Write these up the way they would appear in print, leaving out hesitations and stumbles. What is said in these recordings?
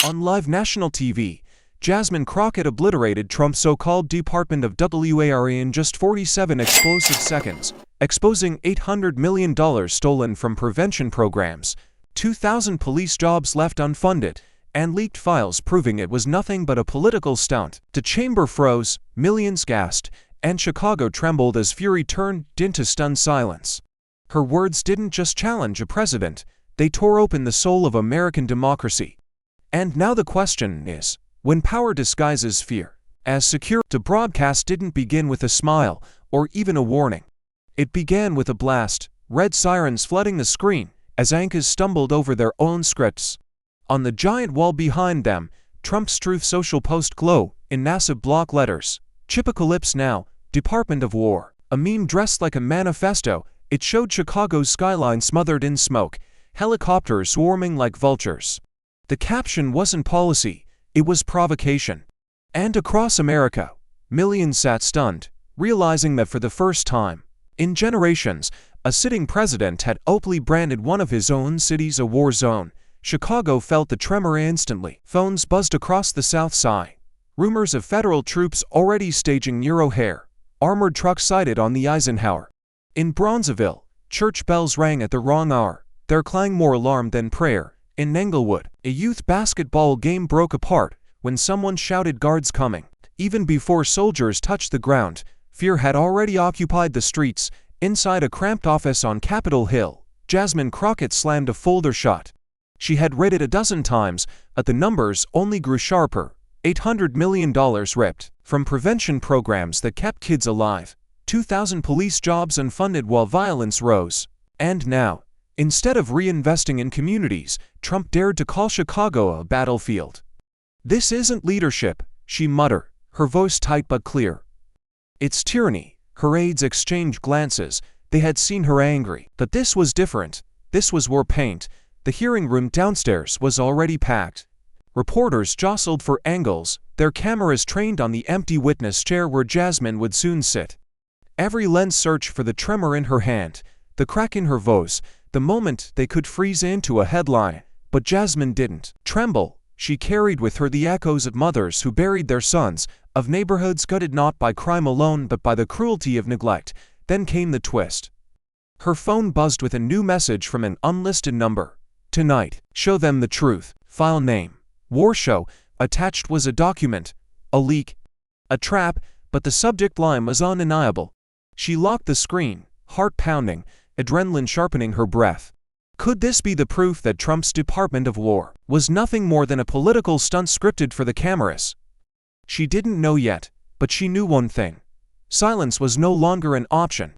On live national TV, Jasmine Crockett obliterated Trump's so-called Department of WARE in just 47 explosive seconds, exposing $800 million stolen from prevention programs, 2,000 police jobs left unfunded, and leaked files proving it was nothing but a political stunt. The chamber froze, millions gasped, and Chicago trembled as fury turned into stunned silence. Her words didn't just challenge a president, they tore open the soul of American democracy. And now the question is, when power disguises fear, as secure, the broadcast didn't begin with a smile or even a warning. It began with a blast, red sirens flooding the screen as anchors stumbled over their own scripts. On the giant wall behind them, Trump's Truth Social post glow in massive block letters. Chipocalypse now, Department of War. A meme dressed like a manifesto, it showed Chicago's skyline smothered in smoke, helicopters swarming like vultures. The caption wasn't policy, it was provocation. And across America, millions sat stunned, realizing that for the first time in generations, a sitting president had openly branded one of his own cities a war zone. Chicago felt the tremor instantly. Phones buzzed across the South Side. Rumors of federal troops already staging near O'Hare. Armored trucks sighted on the Eisenhower. In Bronzeville, church bells rang at the wrong hour, their clang more alarm than prayer. In Englewood, a youth basketball game broke apart when someone shouted guards coming. Even before soldiers touched the ground, fear had already occupied the streets. Inside a cramped office on Capitol Hill, Jasmine Crockett slammed a folder shut. She had read it a dozen times, but the numbers only grew sharper. $800 million ripped from prevention programs that kept kids alive. 2,000 police jobs unfunded while violence rose. And now, instead of reinvesting in communities, Trump dared to call Chicago a battlefield. This isn't leadership, she muttered, her voice tight but clear. It's tyranny. Her aides exchanged glances. They had seen her angry. But this was different. This was war paint. The hearing room downstairs was already packed. Reporters jostled for angles, their cameras trained on the empty witness chair where Jasmine would soon sit. Every lens searched for the tremor in her hand, the crack in her voice, the moment they could freeze into a headline. But Jasmine didn't tremble. She carried with her the echoes of mothers who buried their sons, of neighborhoods gutted not by crime alone but by the cruelty of neglect. Then came the twist. Her phone buzzed with a new message from an unlisted number. Tonight, show them the truth. File name. War show. Attached was a document. A leak. A trap, but the subject line was undeniable. She locked the screen, heart pounding, adrenaline sharpening her breath. Could this be the proof that Trump's Department of War was nothing more than a political stunt scripted for the cameras? She didn't know yet, but she knew one thing. Silence was no longer an option.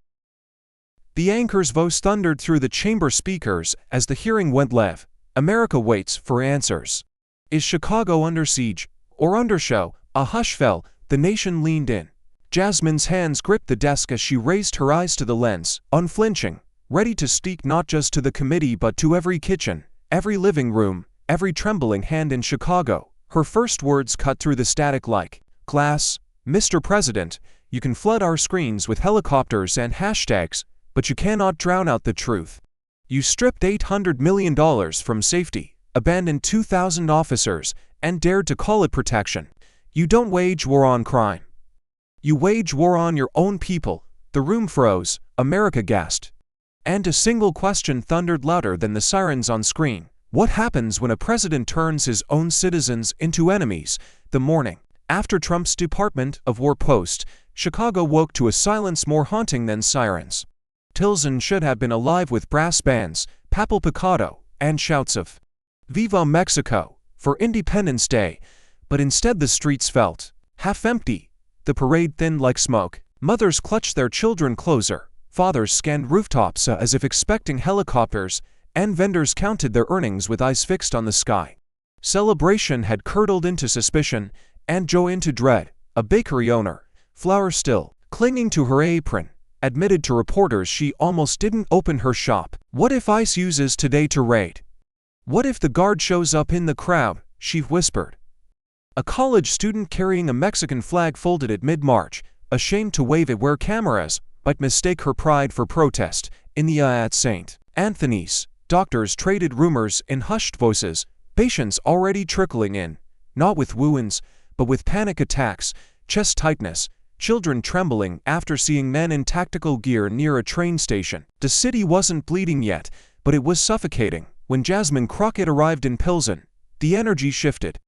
The anchor's voice thundered through the chamber speakers as the hearing went live. America waits for answers. Is Chicago under siege or under show? A hush fell. The nation leaned in. Jasmine's hands gripped the desk as she raised her eyes to the lens, unflinching, ready to speak not just to the committee but to every kitchen, every living room, every trembling hand in Chicago. Her first words cut through the static like, "Class, Mr. President, you can flood our screens with helicopters and hashtags, but you cannot drown out the truth. You stripped $800 million from safety, abandoned 2,000 officers, and dared to call it protection. You don't wage war on crime. You wage war on your own people." The room froze, America gasped. And a single question thundered louder than the sirens on screen. What happens when a president turns his own citizens into enemies? The morning after Trump's Department of War post, Chicago woke to a silence more haunting than sirens. Tilson should have been alive with brass bands, papal picado, and shouts of "Viva Mexico" for Independence Day, but instead the streets felt half empty. The parade thinned like smoke. Mothers clutched their children closer. Fathers scanned rooftops as if expecting helicopters, and vendors counted their earnings with eyes fixed on the sky. Celebration had curdled into suspicion, and joy into dread. A bakery owner, flour still clinging to her apron, admitted to reporters she almost didn't open her shop. What if ICE uses today to raid? What if the guard shows up in the crowd? She whispered. A college student carrying a Mexican flag folded at mid-March, ashamed to wave it where cameras might mistake her pride for protest. In the at St. Anthony's, doctors traded rumors in hushed voices. Patients already trickling in, not with wounds, but with panic attacks, chest tightness, children trembling after seeing men in tactical gear near a train station. The city wasn't bleeding yet, but it was suffocating. When Jasmine Crockett arrived in Pilsen, the energy shifted.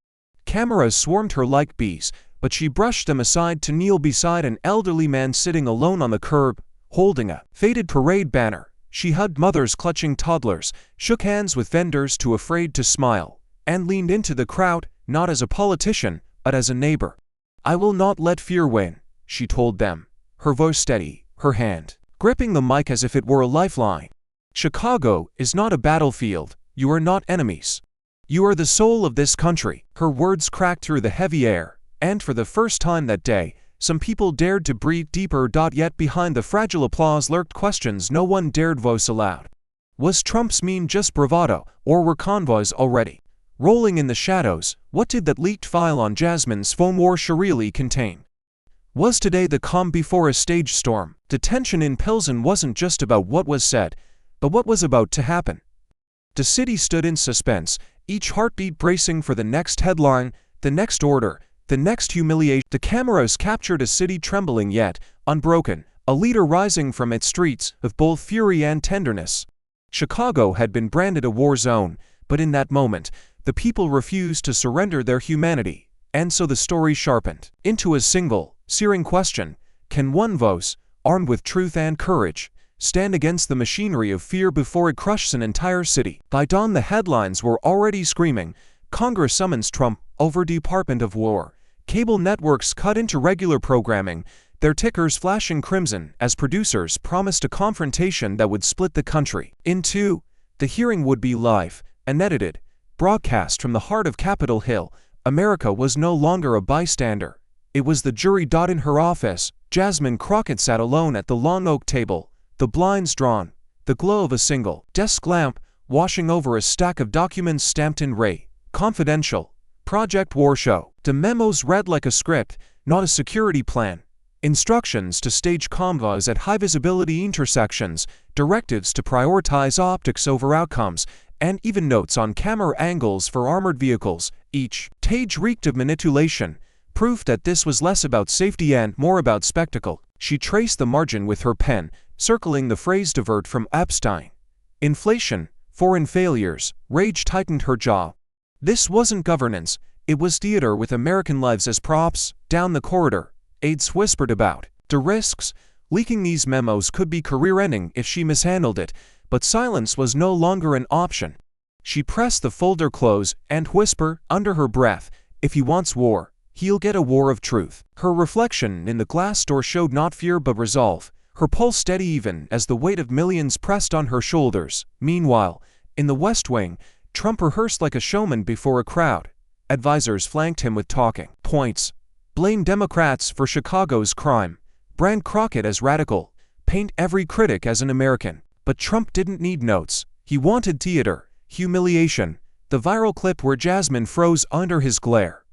Cameras swarmed her like bees, but she brushed them aside to kneel beside an elderly man sitting alone on the curb, holding a faded parade banner. She hugged mothers clutching toddlers, shook hands with vendors too afraid to smile, and leaned into the crowd, not as a politician, but as a neighbor. "I will not let fear win," she told them, her voice steady, her hand gripping the mic as if it were a lifeline. "Chicago is not a battlefield. You are not enemies. You are the soul of this country." Her words cracked through the heavy air, and for the first time that day, some people dared to breathe deeper. Yet behind the fragile applause lurked questions no one dared voice aloud. Was Trump's meme just bravado, or were convoys already rolling in the shadows? What did that leaked file on Jasmine's phone really contain? Was today the calm before a stage storm? The tension in Pilsen wasn't just about what was said, but what was about to happen. The city stood in suspense, each heartbeat bracing for the next headline, the next order, the next humiliation. The cameras captured a city trembling yet unbroken, a leader rising from its streets of both fury and tenderness. Chicago had been branded a war zone, but in that moment, the people refused to surrender their humanity, and so the story sharpened into a single, searing question: can one voice, armed with truth and courage, stand against the machinery of fear before it crushes an entire city? By dawn, the headlines were already screaming: Congress summons Trump over Department of War. Cable networks cut into regular programming, their tickers flashing crimson as producers promised a confrontation that would split the country in two. The hearing would be live, unedited, broadcast from the heart of Capitol Hill. America was no longer a bystander. It was the jury. In her office, Jasmine Crockett sat alone at the long oak table, the blinds drawn, the glow of a single desk lamp washing over a stack of documents stamped in Ray, Confidential, Project Warshow. The memos read like a script, not a security plan. Instructions to stage convoys at high-visibility intersections, directives to prioritize optics over outcomes, and even notes on camera angles for armored vehicles. Each page reeked of manipulation, proof that this was less about safety and more about spectacle. She traced the margin with her pen, circling the phrase "divert from Epstein." Inflation, foreign failures, rage tightened her jaw. This wasn't governance, it was theater with American lives as props. Down the corridor, aides whispered about the risks. Leaking these memos could be career-ending if she mishandled it, but silence was no longer an option. She pressed the folder close and whispered under her breath, "If he wants war, he'll get a war of truth." Her reflection in the glass door showed not fear but resolve, her pulse steady even as the weight of millions pressed on her shoulders. Meanwhile, in the West Wing, Trump rehearsed like a showman before a crowd. Advisors flanked him with talking points. Blame Democrats for Chicago's crime. Brand Crockett as radical. Paint every critic as an American. But Trump didn't need notes. He wanted theater, humiliation, the viral clip where Jasmine froze under his glare.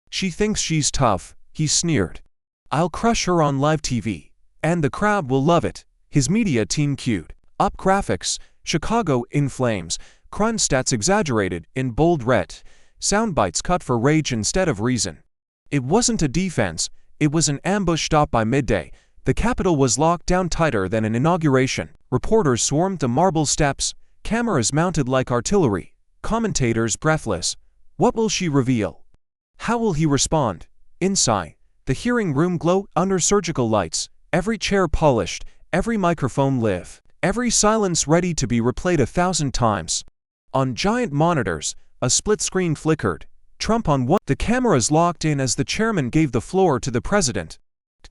"She thinks she's tough," he sneered. "I'll crush her on live TV. And the crowd will love it." His media team queued up graphics, Chicago in flames, crime stats exaggerated in bold red, sound bites cut for rage instead of reason. It wasn't a defense, it was an ambush. By midday, the Capitol was locked down tighter than an inauguration. Reporters swarmed the marble steps, cameras mounted like artillery, commentators breathless. What will she reveal? How will he respond? Inside, the hearing room glowed under surgical lights, every chair polished, every microphone live, every silence ready to be replayed 1,000 times. On giant monitors, a split screen flickered. Trump on one. The cameras locked in as the chairman gave the floor to the president.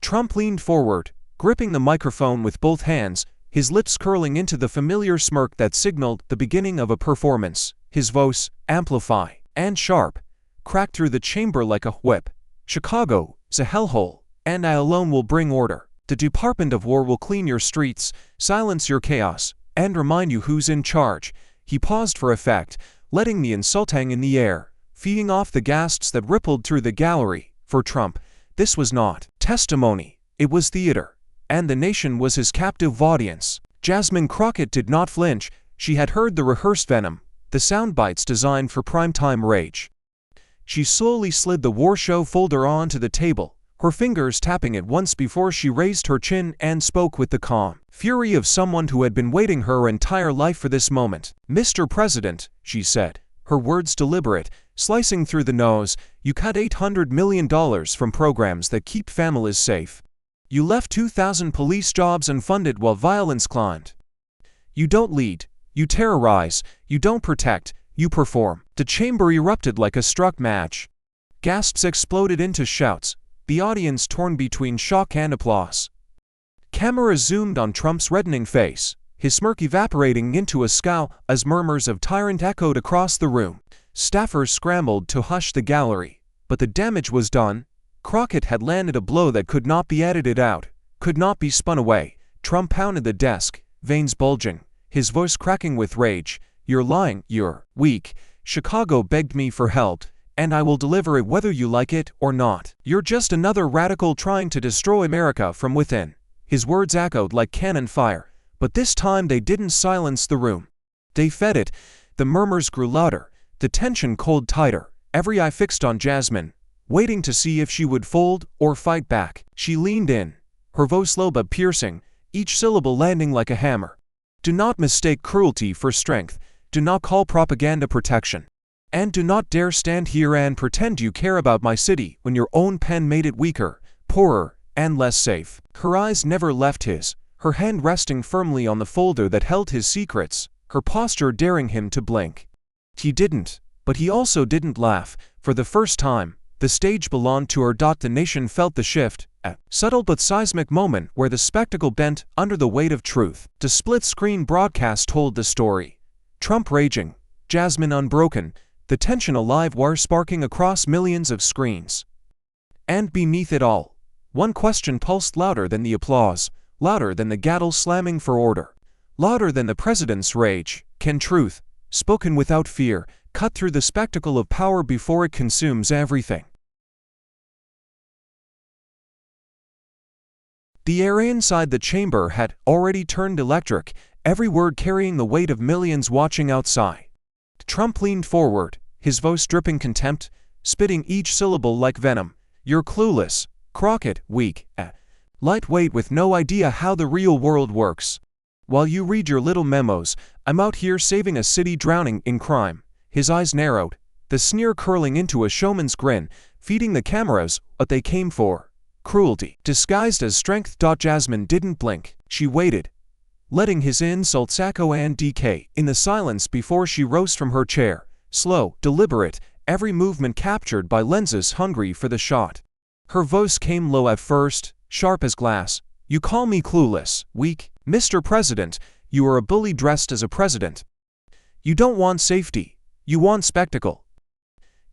Trump leaned forward, gripping the microphone with both hands, his lips curling into the familiar smirk that signaled the beginning of a performance. His voice, amplified and sharp, cracked through the chamber like a whip. "Chicago is a hellhole, and I alone will bring order. The Department of War will clean your streets, silence your chaos, and remind you who's in charge." He paused for effect, letting the insult hang in the air, feeding off the gasps that rippled through the gallery. For Trump, this was not testimony, it was theater, and the nation was his captive audience. Jasmine Crockett did not flinch. She had heard the rehearsed venom, the sound bites designed for primetime rage. She slowly slid the war show folder onto the table, her fingers tapping it once before she raised her chin and spoke with the calm fury of someone who had been waiting her entire life for this moment. "Mr. President," she said, her words deliberate, slicing through the nose, "you cut $800 million from programs that keep families safe. You left 2,000 police jobs unfunded while violence climbed. You don't lead, you terrorize, you don't protect, you perform." The chamber erupted like a struck match. Gasps exploded into shouts, the audience torn between shock and applause. Cameras zoomed on Trump's reddening face, his smirk evaporating into a scowl as murmurs of tyrant echoed across the room. Staffers scrambled to hush the gallery, but the damage was done. Crockett had landed a blow that could not be edited out, could not be spun away. Trump pounded the desk, veins bulging, his voice cracking with rage. "You're lying, you're weak. Chicago begged me for help, and I will deliver it whether you like it or not. You're just another radical trying to destroy America from within." His words echoed like cannon fire, but this time they didn't silence the room. They fed it. The murmurs grew louder, the tension cold tighter, every eye fixed on Jasmine, waiting to see if she would fold or fight back. She leaned in, her voice low but piercing, each syllable landing like a hammer. "Do not mistake cruelty for strength. Do not call propaganda protection. And do not dare stand here and pretend you care about my city when your own pen made it weaker, poorer, and less safe." Her eyes never left his, her hand resting firmly on the folder that held his secrets, her posture daring him to blink. He didn't, but he also didn't laugh. For the first time, the stage belonged to her. The nation felt the shift, a subtle but seismic moment where the spectacle bent under the weight of truth. The split-screen broadcast told the story. Trump raging, Jasmine unbroken, the tension a live wire sparking across millions of screens. And beneath it all, one question pulsed louder than the applause, louder than the gavel slamming for order, louder than the president's rage. Can truth, spoken without fear, cut through the spectacle of power before it consumes everything? The air inside the chamber had already turned electric, every word carrying the weight of millions watching outside. Trump leaned forward, his voice dripping contempt, spitting each syllable like venom. "You're clueless, Crockett, weak, lightweight with no idea how the real world works. While you read your little memos, I'm out here saving a city drowning in crime." His eyes narrowed, the sneer curling into a showman's grin, feeding the cameras what they came for: cruelty disguised as strength. Jasmine didn't blink. She waited, letting his insults echo and decay in the silence before she rose from her chair, slow, deliberate, every movement captured by lenses hungry for the shot. Her voice came low at first, sharp as glass. "You call me clueless, weak? Mr. President, you are a bully dressed as a president. You don't want safety, you want spectacle.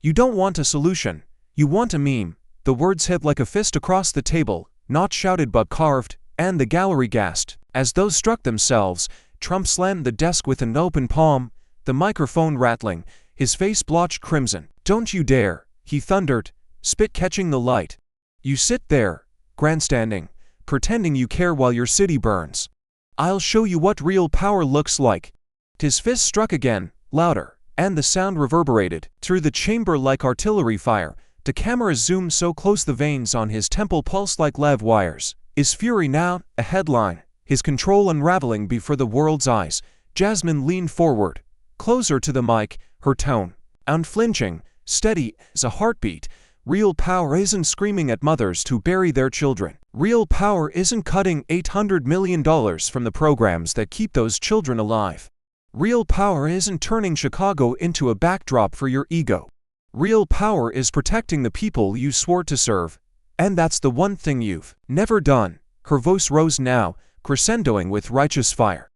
You don't want a solution, you want a meme." The words hit like a fist across the table, not shouted but carved, and the gallery gasped. As those struck themselves, Trump slammed the desk with an open palm, the microphone rattling, his face blotched crimson. "Don't you dare," he thundered, spit catching the light. "You sit there, grandstanding, pretending you care while your city burns. I'll show you what real power looks like." His fist struck again, louder, and the sound reverberated through the chamber like artillery fire. The cameras zoomed so close the veins on his temple pulsed like live wires. His fury now a headline, his control unraveling before the world's eyes. Jasmine leaned forward, closer to the mic, her tone unflinching, steady as a heartbeat. "Real power isn't screaming at mothers to bury their children. Real power isn't cutting $800 million from the programs that keep those children alive. Real power isn't turning Chicago into a backdrop for your ego. Real power is protecting the people you swore to serve. And that's the one thing you've never done." Her voice rose now, crescendoing with righteous fire.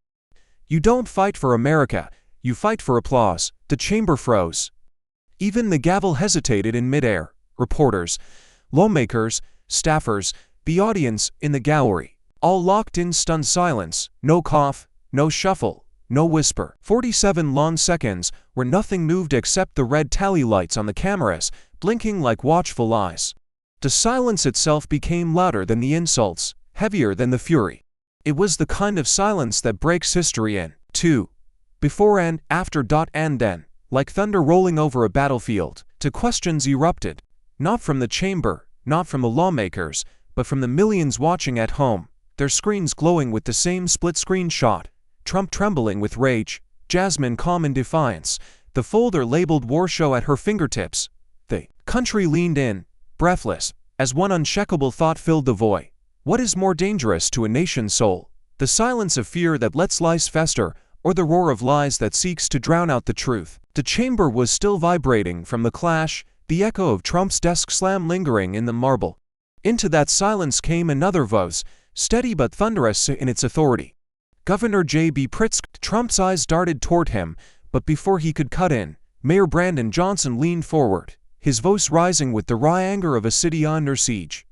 "You don't fight for America, you fight for applause." The chamber froze. Even the gavel hesitated in midair. Reporters, lawmakers, staffers, the audience in the gallery, all locked in stunned silence. No cough, no shuffle, no whisper. 47 long seconds where nothing moved except the red tally lights on the cameras, blinking like watchful eyes. The silence itself became louder than the insults, heavier than the fury. It was the kind of silence that breaks history in two. Before and after. And then, like thunder rolling over a battlefield, the questions erupted. Not from the chamber, not from the lawmakers, but from the millions watching at home, their screens glowing with the same split-screen shot. Trump trembling with rage, Jasmine calm in defiance, the folder labeled War Show at her fingertips. The country leaned in, breathless, as one unshakable thought filled the void. What is more dangerous to a nation's soul? The silence of fear that lets lies fester, or the roar of lies that seeks to drown out the truth? The chamber was still vibrating from the clash, the echo of Trump's desk slam lingering in the marble. Into that silence came another voice, steady but thunderous in its authority. Governor J.B. Pritzker. Trump's eyes darted toward him, but before he could cut in, Mayor Brandon Johnson leaned forward, his voice rising with the raw anger of a city under siege.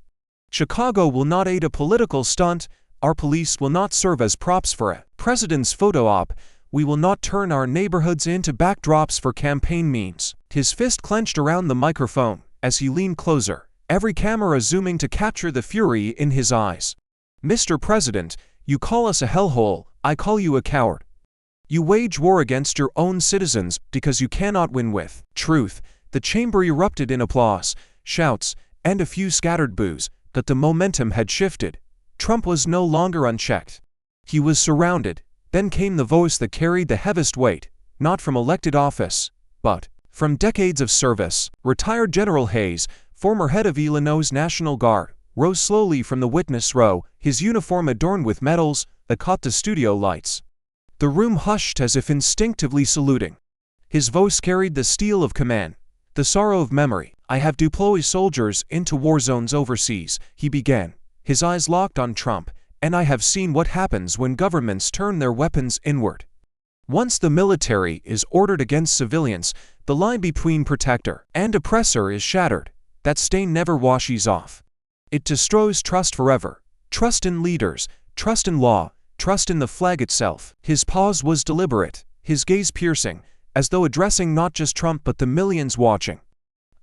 Chicago will not aid a political stunt. Our police will not serve as props for a president's photo op. We will not turn our neighborhoods into backdrops for campaign memes. His fist clenched around the microphone as he leaned closer, every camera zooming to capture the fury in his eyes. Mr. President, you call us a hellhole, I call you a coward. You wage war against your own citizens because you cannot win with truth. The chamber erupted in applause, shouts, and a few scattered boos, but the momentum had shifted. Trump was no longer unchecked. He was surrounded. Then came the voice that carried the heaviest weight, not from elected office, but from decades of service. Retired General Hayes, former head of Illinois' National Guard, rose slowly from the witness row, his uniform adorned with medals that caught the studio lights. The room hushed as if instinctively saluting. His voice carried the steel of command, the sorrow of memory. I have deployed soldiers into war zones overseas, he began, his eyes locked on Trump, and I have seen what happens when governments turn their weapons inward. Once the military is ordered against civilians, the line between protector and oppressor is shattered. That stain never washes off. It destroys trust forever. Trust in leaders, trust in law, trust in the flag itself. His pause was deliberate, his gaze piercing, as though addressing not just Trump but the millions watching.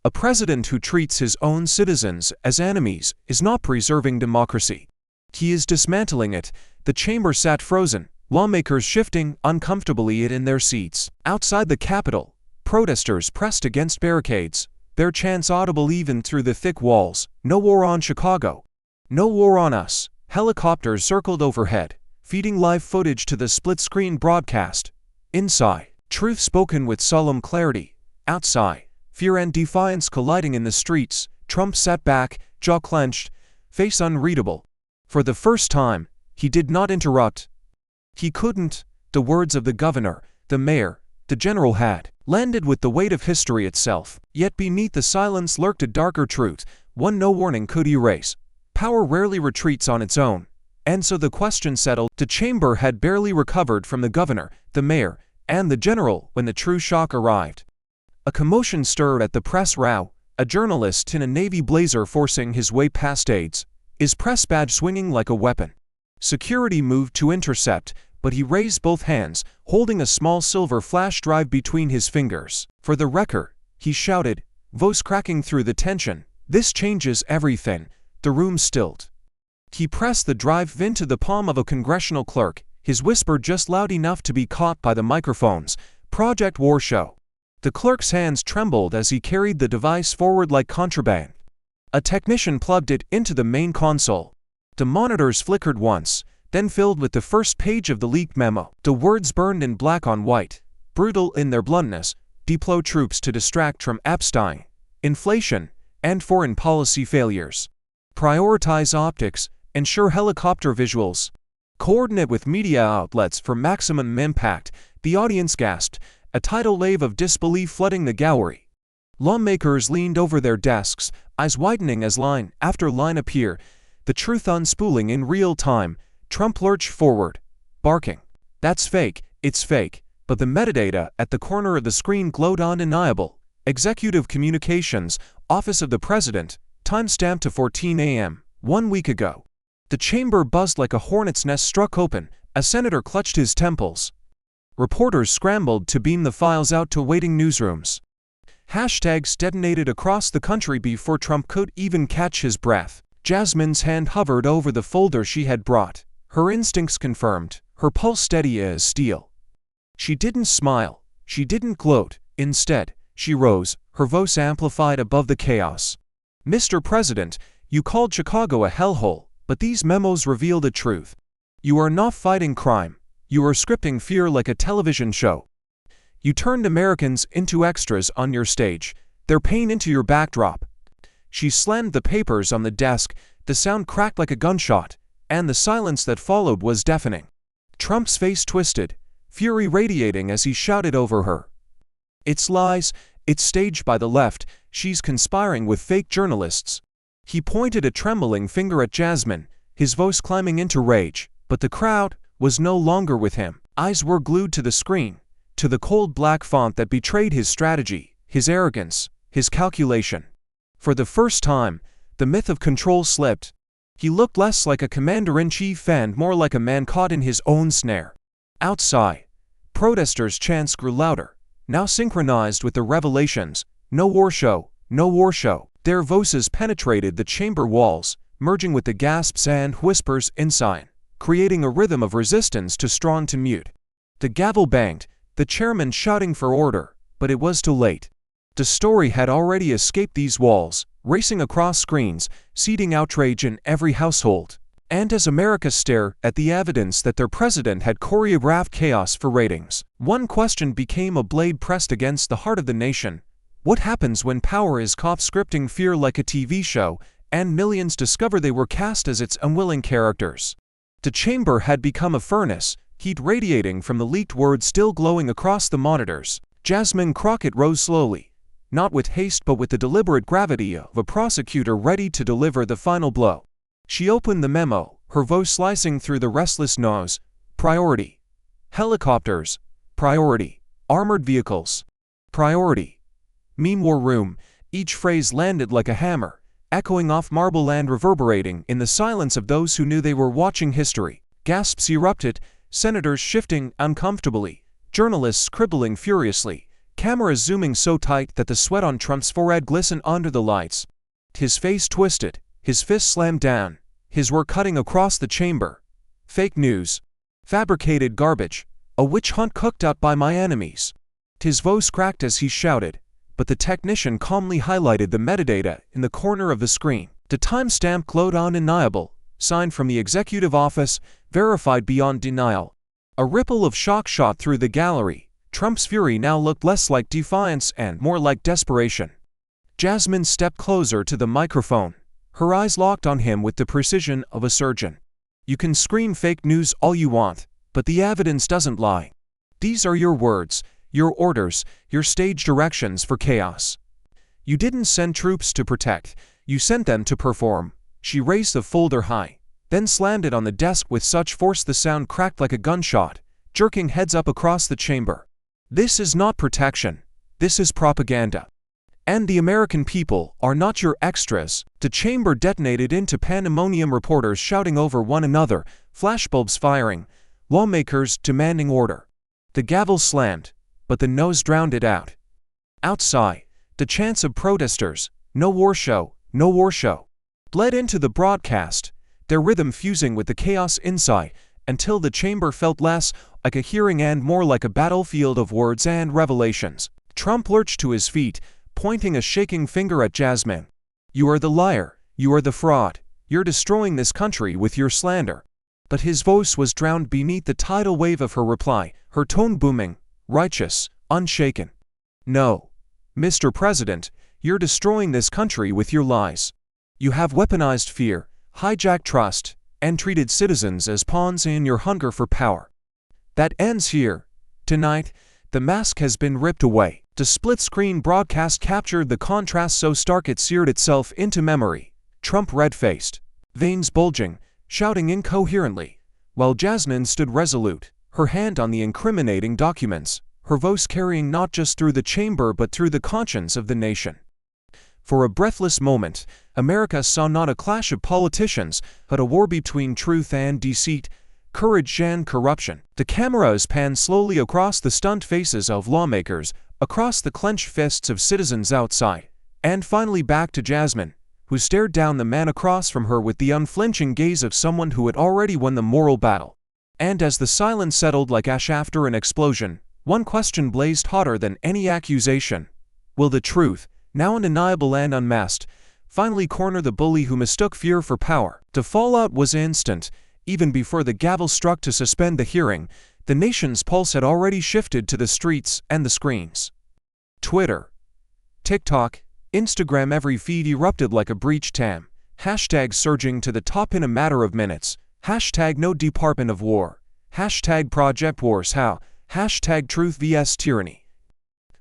A president who treats his own citizens as enemies is not preserving democracy. He is dismantling it. The chamber sat frozen, lawmakers shifting uncomfortably in their seats. Outside the Capitol, protesters pressed against barricades, their chants audible even through the thick walls. No war on Chicago. No war on us. Helicopters circled overhead, feeding live footage to the split-screen broadcast. Inside, truth spoken with solemn clarity. Outside, fear and defiance colliding in the streets. Trump sat back, jaw clenched, face unreadable. For the first time, he did not interrupt. He couldn't. The words of the governor, the mayor, the general had landed with the weight of history itself. Yet beneath the silence lurked a darker truth, one no warning could erase. Power rarely retreats on its own. And so the question settled. The chamber had barely recovered from the governor, the mayor, and the general when the true shock arrived. A commotion stirred at the press row, a journalist in a navy blazer forcing his way past aides, his press badge swinging like a weapon. Security moved to intercept, but he raised both hands, holding a small silver flash drive between his fingers. For the record, he shouted, voice cracking through the tension, this changes everything. The room stilled. He pressed the drive into the palm of a congressional clerk, his whisper just loud enough to be caught by the microphones. Project War Show. The clerk's hands trembled as he carried the device forward like contraband. A technician plugged it into the main console. The monitors flickered once, then filled with the first page of the leaked memo. The words burned in black on white, brutal in their bluntness: deploy troops to distract from Epstein, inflation, and foreign policy failures. Prioritize optics, ensure helicopter visuals. Coordinate with media outlets for maximum impact. The audience gasped, a tidal wave of disbelief flooding the gallery. Lawmakers leaned over their desks, eyes widening as line after line appeared, the truth unspooling in real time. Trump lurched forward, barking, "That's fake, it's fake," but the metadata at the corner of the screen glowed undeniable. Executive Communications, Office of the President, timestamped to 14 a.m., 1 week ago. The chamber buzzed like a hornet's nest struck open. A senator clutched his temples. Reporters scrambled to beam the files out to waiting newsrooms. Hashtags detonated across the country before Trump could even catch his breath. Jasmine's hand hovered over the folder she had brought, her instincts confirmed, her pulse steady as steel. She didn't smile. She didn't gloat. Instead, she rose, her voice amplified above the chaos. "Mr. President, you called Chicago a hellhole, but these memos reveal the truth. You are not fighting crime. You are scripting fear like a television show. You turned Americans into extras on your stage, their pain into your backdrop." She slammed the papers on the desk, the sound cracked like a gunshot, and the silence that followed was deafening. Trump's face twisted, fury radiating as he shouted over her. "It's lies, it's staged by the left, she's conspiring with fake journalists." He pointed a trembling finger at Jasmine, his voice climbing into rage, but the crowd was no longer with him. Eyes were glued to the screen, to the cold black font that betrayed his strategy, his arrogance, his calculation. For the first time, the myth of control slipped. He looked less like a commander-in-chief and more like a man caught in his own snare. Outside, protesters' chants grew louder, now synchronized with the revelations, "No war show, no war show." Their voices penetrated the chamber walls, merging with the gasps and whispers inside, creating a rhythm of resistance too strong to mute. The gavel banged, the chairman shouting for order, but it was too late. The story had already escaped these walls, racing across screens, seeding outrage in every household. And as America stared at the evidence that their president had choreographed chaos for ratings, one question became a blade pressed against the heart of the nation. What happens when power is caught scripting fear like a TV show, and millions discover they were cast as its unwilling characters? The chamber had become a furnace, heat radiating from the leaked words still glowing across the monitors. Jasmine Crockett rose slowly, not with haste but with the deliberate gravity of a prosecutor ready to deliver the final blow. She opened the memo, her voice slicing through the restless noise. "Priority. Helicopters. Priority. Armored vehicles. Priority. Meme war room." Each phrase landed like a hammer, echoing off marble and reverberating in the silence of those who knew they were watching history. Gasps erupted, senators shifting uncomfortably, journalists scribbling furiously, cameras zooming so tight that the sweat on Trump's forehead glistened under the lights. His face twisted, his fist slammed down, his work cutting across the chamber. "Fake news. Fabricated garbage. A witch hunt cooked up by my enemies." His voice cracked as he shouted, but the technician calmly highlighted the metadata in the corner of the screen. The timestamp glowed undeniable, signed from the executive office, verified beyond denial. A ripple of shock shot through the gallery. Trump's fury now looked less like defiance and more like desperation. Jasmine stepped closer to the microphone, her eyes locked on him with the precision of a surgeon. "You can scream fake news all you want, but the evidence doesn't lie. These are your words, your orders, your stage directions for chaos. You didn't send troops to protect, you sent them to perform." She raised the folder high, then slammed it on the desk with such force the sound cracked like a gunshot, jerking heads up across the chamber. "This is not protection. This is propaganda. And the American people are not your extras." The chamber detonated into pandemonium, reporters shouting over one another, flashbulbs firing, lawmakers demanding order. The gavel slammed, but the noise drowned it out. Outside, the chants of protesters, "No war show, no war show," bled into the broadcast, their rhythm fusing with the chaos inside, until the chamber felt less like a hearing and more like a battlefield of words and revelations. Trump lurched to his feet, pointing a shaking finger at Jasmine. "You are the liar, you are the fraud, you're destroying this country with your slander." But his voice was drowned beneath the tidal wave of her reply, her tone booming, righteous, unshaken. "No, Mr. President, you're destroying this country with your lies. You have weaponized fear, hijacked trust, and treated citizens as pawns in your hunger for power. That ends here. Tonight, the mask has been ripped away." The split-screen broadcast captured the contrast so stark it seared itself into memory. Trump red-faced, veins bulging, shouting incoherently, while Jasmine stood resolute, her hand on the incriminating documents, her voice carrying not just through the chamber but through the conscience of the nation. For a breathless moment, America saw not a clash of politicians, but a war between truth and deceit, courage and corruption. The cameras panned slowly across the stunned faces of lawmakers, across the clenched fists of citizens outside, and finally back to Jasmine, who stared down the man across from her with the unflinching gaze of someone who had already won the moral battle. And as the silence settled like ash after an explosion, One question blazed hotter than any accusation. Will the truth, now undeniable and unmasked, finally corner the bully who mistook fear for power? The fallout was instant. Even before the gavel struck to suspend the hearing, the nation's pulse had already shifted to the streets and the screens. Twitter, TikTok, Instagram, every feed erupted like a breached dam. Hashtags surging to the top in a matter of minutes. Hashtag no Department of War. Hashtag Project Wars How. Hashtag Truth vs Tyranny.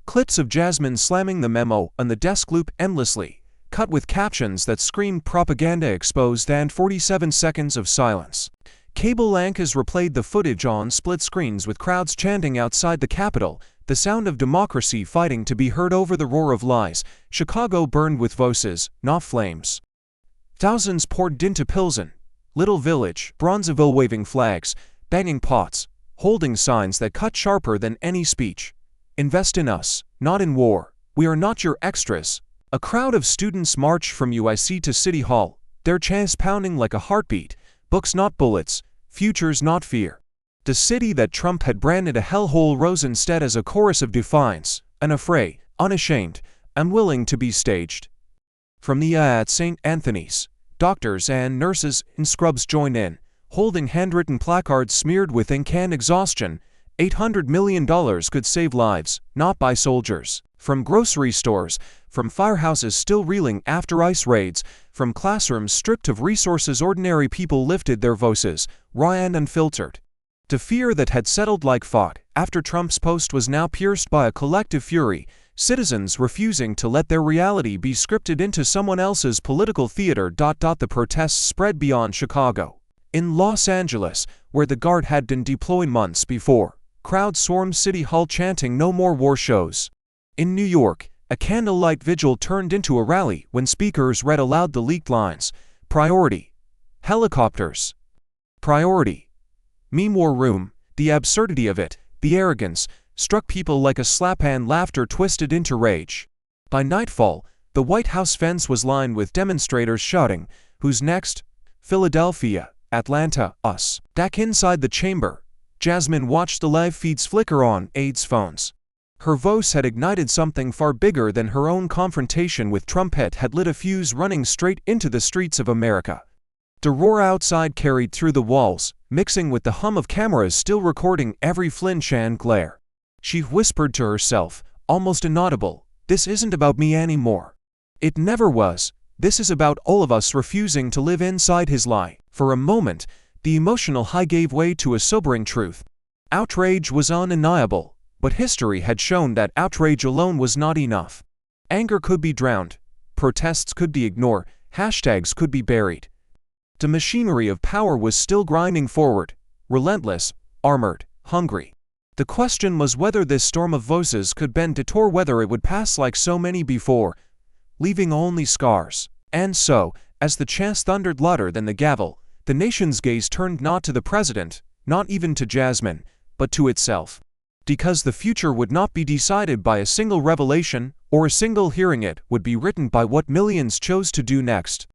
Clips of Jasmine slamming the memo on the desk loop endlessly, cut with captions that screamed propaganda exposed and 47 seconds of silence. Cable anchors replayed the footage on split screens with crowds chanting outside the Capitol, the sound of democracy fighting to be heard over the roar of lies. Chicago burned with voices, not flames. Thousands poured into Pilsen, Little Village, Bronzeville, waving flags, banging pots, holding signs that cut sharper than any speech. Invest in us, not in war. We are not your extras. A crowd of students marched from UIC to City Hall, their chants pounding like a heartbeat. Books not bullets, futures not fear. The city that Trump had branded a hellhole rose instead as a chorus of defiance, unafraid, unashamed, unwilling to be staged. From the at St. Anthony's, doctors and nurses in scrubs joined in, holding handwritten placards smeared with ink and exhaustion. $800 million could save lives, not by soldiers. From grocery stores, from firehouses still reeling after ICE raids, from classrooms stripped of resources, ordinary people lifted their voices, raw and unfiltered. The fear that had settled like fog after Trump's post was now pierced by a collective fury, citizens refusing to let their reality be scripted into someone else's political theater. The protests spread beyond Chicago. In Los Angeles, where the Guard had been deployed months before, crowds swarmed City Hall chanting no more war shows. In New York, a candlelight vigil turned into a rally when speakers read aloud the leaked lines. Priority. Helicopters. Priority. Meme war room. The absurdity of it, the arrogance, struck people like a slap, and laughter twisted into rage. By nightfall, the White House fence was lined with demonstrators shouting, "Who's next? Philadelphia, Atlanta, us." Back inside the chamber, Jasmine watched the live feeds flicker on aides' phones. Her voice had ignited something far bigger than her own confrontation with Trump. It had lit a fuse running straight into the streets of America. The roar outside carried through the walls, mixing with the hum of cameras still recording every flinch and glare. She whispered to herself, almost inaudible, "This isn't about me anymore. It never was. This is about all of us refusing to live inside his lie." For a moment, the emotional high gave way to a sobering truth. Outrage was undeniable, but history had shown that outrage alone was not enough. Anger could be drowned, protests could be ignored, hashtags could be buried. The machinery of power was still grinding forward, relentless, armored, hungry. The question was whether this storm of voices could bend to or whether it would pass like so many before, leaving only scars. And so, as the chants thundered louder than the gavel, the nation's gaze turned not to the president, not even to Jasmine, but to itself. Because the future would not be decided by a single revelation or a single hearing, it would be written by what millions chose to do next.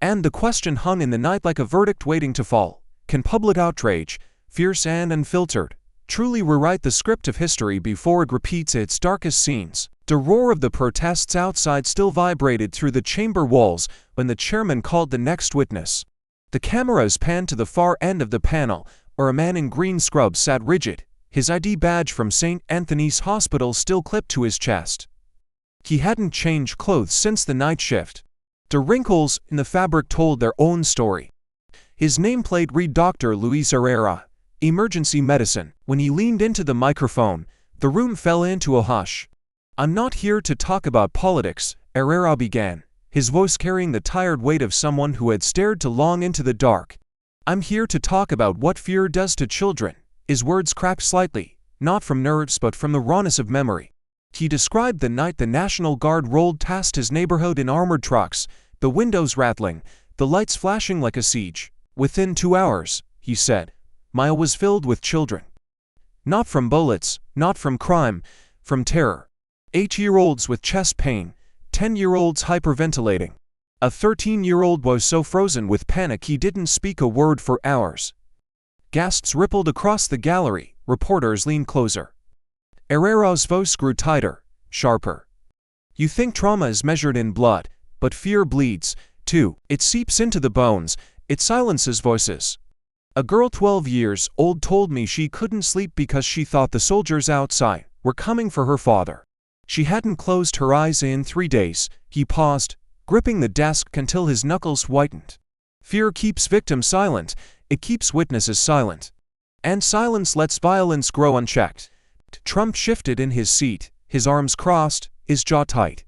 And the question hung in the night like a verdict waiting to fall. Can public outrage, fierce and unfiltered, truly rewrite the script of history before it repeats its darkest scenes? The roar of the protests outside still vibrated through the chamber walls when the chairman called the next witness. The cameras panned to the far end of the panel, where a man in green scrubs sat rigid, his ID badge from St. Anthony's Hospital still clipped to his chest. He hadn't changed clothes since the night shift. The wrinkles in the fabric told their own story. His nameplate read Dr. Luis Herrera, Emergency Medicine. When he leaned into the microphone, the room fell into a hush. "I'm not here to talk about politics," Herrera began, his voice carrying the tired weight of someone who had stared too long into the dark. "I'm here to talk about what fear does to children." His words cracked slightly, not from nerves but from the rawness of memory. He described the night the National Guard rolled past his neighborhood in armored trucks, the windows rattling, the lights flashing like a siege. "Within 2 hours," he said, "Mile was filled with children. Not from bullets, not from crime, from terror. 8-year-olds with chest pain, 10-year-olds hyperventilating. A 13-year-old was so frozen with panic he didn't speak a word for hours." Gasps rippled across the gallery, reporters leaned closer. Herrera's voice grew tighter, sharper. You think trauma is measured in blood, but fear bleeds, too. It seeps into the bones, it silences voices. A girl 12 years old told me she couldn't sleep because she thought the soldiers outside were coming for her father. She hadn't closed her eyes in 3 days. He paused, gripping the desk until his knuckles whitened. Fear keeps victims silent, it keeps witnesses silent. And silence lets violence grow unchecked. Trump shifted in his seat, his arms crossed, his jaw tight.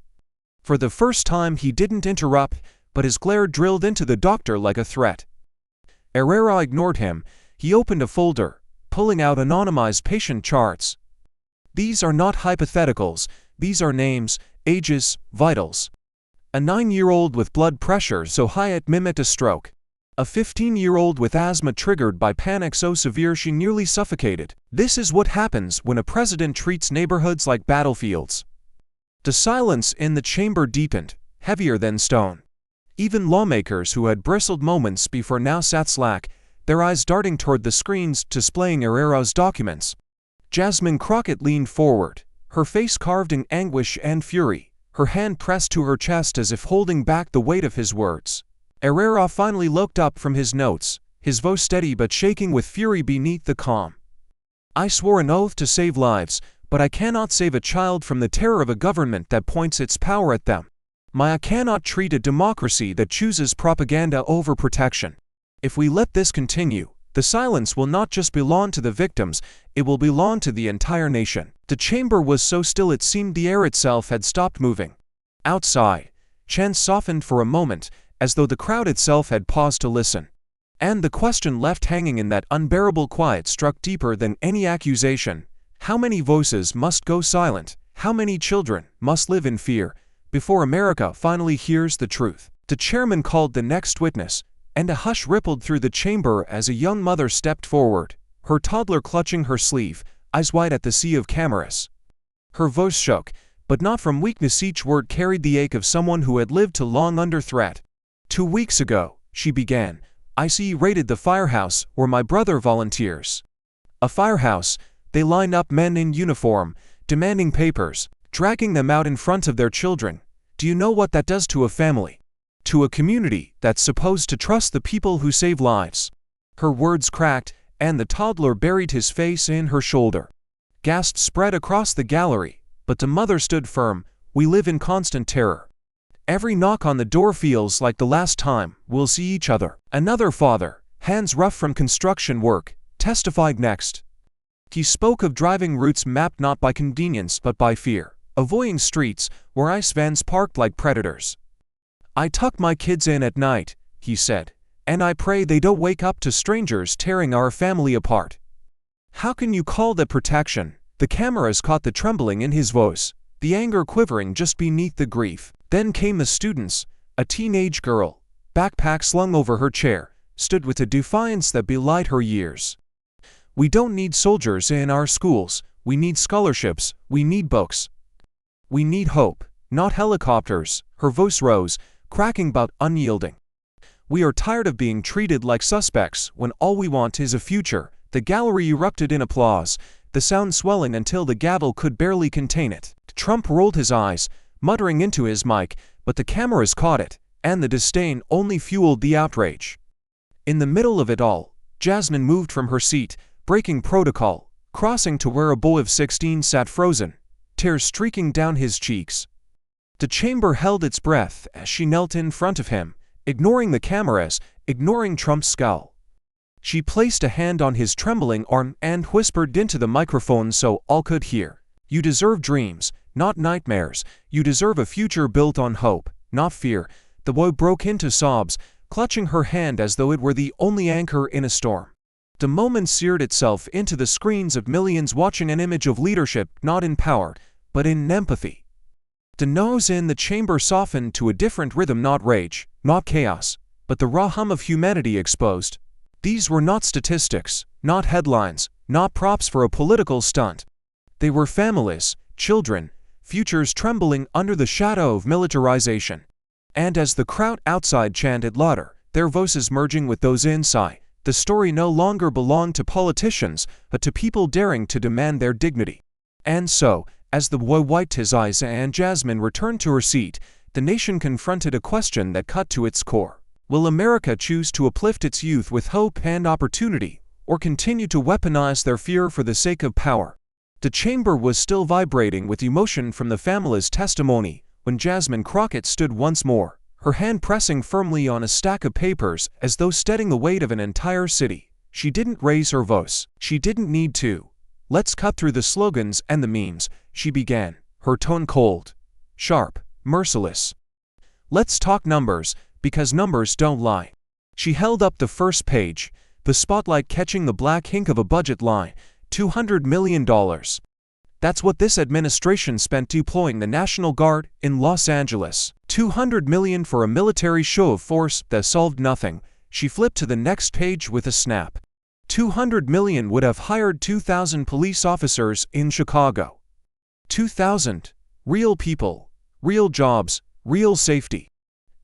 For the first time he didn't interrupt, but his glare drilled into the doctor like a threat. Herrera ignored him. He opened a folder, pulling out anonymized patient charts. These are not hypotheticals, these are names, ages, vitals. A 9-year-old with blood pressure so high it mimicked a stroke. A 15-year-old with asthma triggered by panic so severe she nearly suffocated. This is what happens when a president treats neighborhoods like battlefields. The silence in the chamber deepened, heavier than stone. Even lawmakers who had bristled moments before now sat slack, their eyes darting toward the screens displaying Herrera's documents. Jasmine Crockett leaned forward, her face carved in anguish and fury, her hand pressed to her chest as if holding back the weight of his words. Herrera finally looked up from his notes, his voice steady but shaking with fury beneath the calm. I swore an oath to save lives, but I cannot save a child from the terror of a government that points its power at them. I cannot treat a democracy that chooses propaganda over protection. If we let this continue, the silence will not just belong to the victims, it will belong to the entire nation. The chamber was so still it seemed the air itself had stopped moving. Outside, chants softened for a moment, as though the crowd itself had paused to listen. And the question left hanging in that unbearable quiet struck deeper than any accusation. How many voices must go silent? How many children must live in fear before America finally hears the truth? The chairman called the next witness, and a hush rippled through the chamber as a young mother stepped forward, her toddler clutching her sleeve, eyes wide at the sea of cameras. Her voice shook, but not from weakness. Each word carried the ache of someone who had lived too long under threat. 2 weeks ago, she began, ICE raided the firehouse where my brother volunteers. A firehouse, they lined up men in uniform, demanding papers, dragging them out in front of their children. Do you know what that does to a family? To a community that's supposed to trust the people who save lives? Her words cracked, and the toddler buried his face in her shoulder. Gasps spread across the gallery, but the mother stood firm. We live in constant terror. Every knock on the door feels like the last time we'll see each other. Another father, hands rough from construction work, testified next. He spoke of driving routes mapped not by convenience but by fear, avoiding streets where ICE vans parked like predators. I tuck my kids in at night, he said, and I pray they don't wake up to strangers tearing our family apart. How can you call that protection? The cameras caught the trembling in his voice, the anger quivering just beneath the grief. Then came the students. A teenage girl, backpack slung over her chair, stood with a defiance that belied her years. We don't need soldiers in our schools, we need scholarships, we need books. We need hope, not helicopters. Her voice rose, cracking but unyielding. We are tired of being treated like suspects when all we want is a future. The gallery erupted in applause, the sound swelling until the gavel could barely contain it. Trump rolled his eyes, muttering into his mic, but the cameras caught it, and the disdain only fueled the outrage. In the middle of it all, Jasmine moved from her seat, breaking protocol, crossing to where a boy of 16 sat frozen, tears streaking down his cheeks. The chamber held its breath as she knelt in front of him, ignoring the cameras, ignoring Trump's scowl. She placed a hand on his trembling arm and whispered into the microphone so all could hear. You deserve dreams, not nightmares. You deserve a future built on hope, not fear. The boy broke into sobs, clutching her hand as though it were the only anchor in a storm. The moment seared itself into the screens of millions watching, an image of leadership not in power, but in empathy. The noise in the chamber softened to a different rhythm, not rage, not chaos, but the raw hum of humanity exposed. These were not statistics, not headlines, not props for a political stunt. They were families, children, futures trembling under the shadow of militarization. And as the crowd outside chanted louder, their voices merging with those inside, the story no longer belonged to politicians, but to people daring to demand their dignity. And so, as the boy wiped his eyes and Jasmine returned to her seat, the nation confronted a question that cut to its core. Will America choose to uplift its youth with hope and opportunity, or continue to weaponize their fear for the sake of power? The chamber was still vibrating with emotion from the family's testimony when Jasmine Crockett stood once more, her hand pressing firmly on a stack of papers as though steadying the weight of an entire city. She didn't raise her voice. She didn't need to. "Let's cut through the slogans and the memes," she began, her tone cold, sharp, merciless. "Let's talk numbers, because numbers don't lie." She held up the first page, the spotlight catching the black ink of a budget line, $200 million. That's what this administration spent deploying the National Guard in Los Angeles. $200 million for a military show of force that solved nothing. She flipped to the next page with a snap. $200 million would have hired 2,000 police officers in Chicago. 2,000. Real people, real jobs, real safety.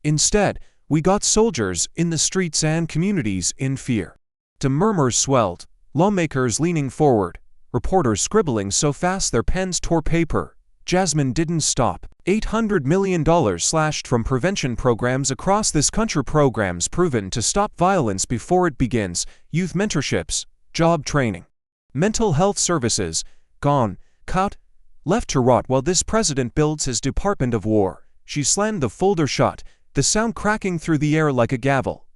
Instead, we got soldiers in the streets and communities in fear. The murmurs swelled, lawmakers leaning forward, reporters scribbling so fast their pens tore paper. Jasmine didn't stop. $800 million slashed from prevention programs across this country, programs proven to stop violence before it begins, youth mentorships, job training. Mental health services, gone, cut, left to rot while this president builds his Department of War. She slammed the folder shut, the sound cracking through the air like a gavel.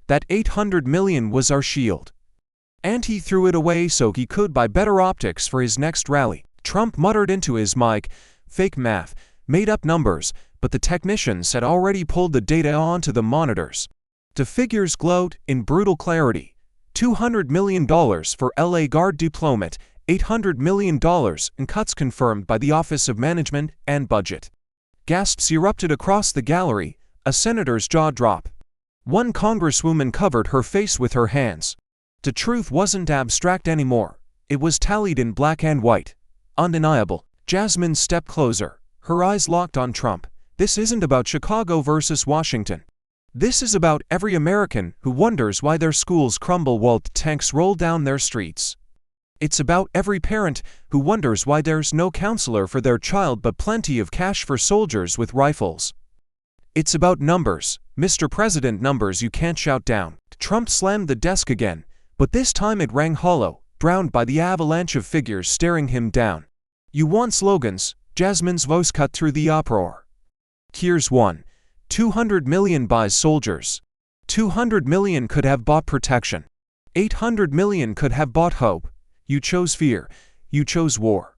That $800 million was our shield. And he threw it away so he could buy better optics for his next rally. Trump muttered into his mic, "Fake math, made up numbers," but the technicians had already pulled the data onto the monitors. The figures glowed in brutal clarity. $200 million for LA Guard deployment, $800 million in cuts confirmed by the Office of Management and Budget. Gasps erupted across the gallery, a senator's jaw dropped. One congresswoman covered her face with her hands. The truth wasn't abstract anymore. It was tallied in black and white. Undeniable. Jasmine stepped closer, her eyes locked on Trump. This isn't about Chicago versus Washington. This is about every American who wonders why their schools crumble while tanks roll down their streets. It's about every parent who wonders why there's no counselor for their child but plenty of cash for soldiers with rifles. It's about numbers, Mr. President, numbers you can't shout down. Trump slammed the desk again, but this time it rang hollow, drowned by the avalanche of figures staring him down. "You want slogans?" Jasmine's voice cut through the uproar. "Here's one. 200 million buys soldiers. 200 million could have bought protection. 800 million could have bought hope. You chose fear. You chose war.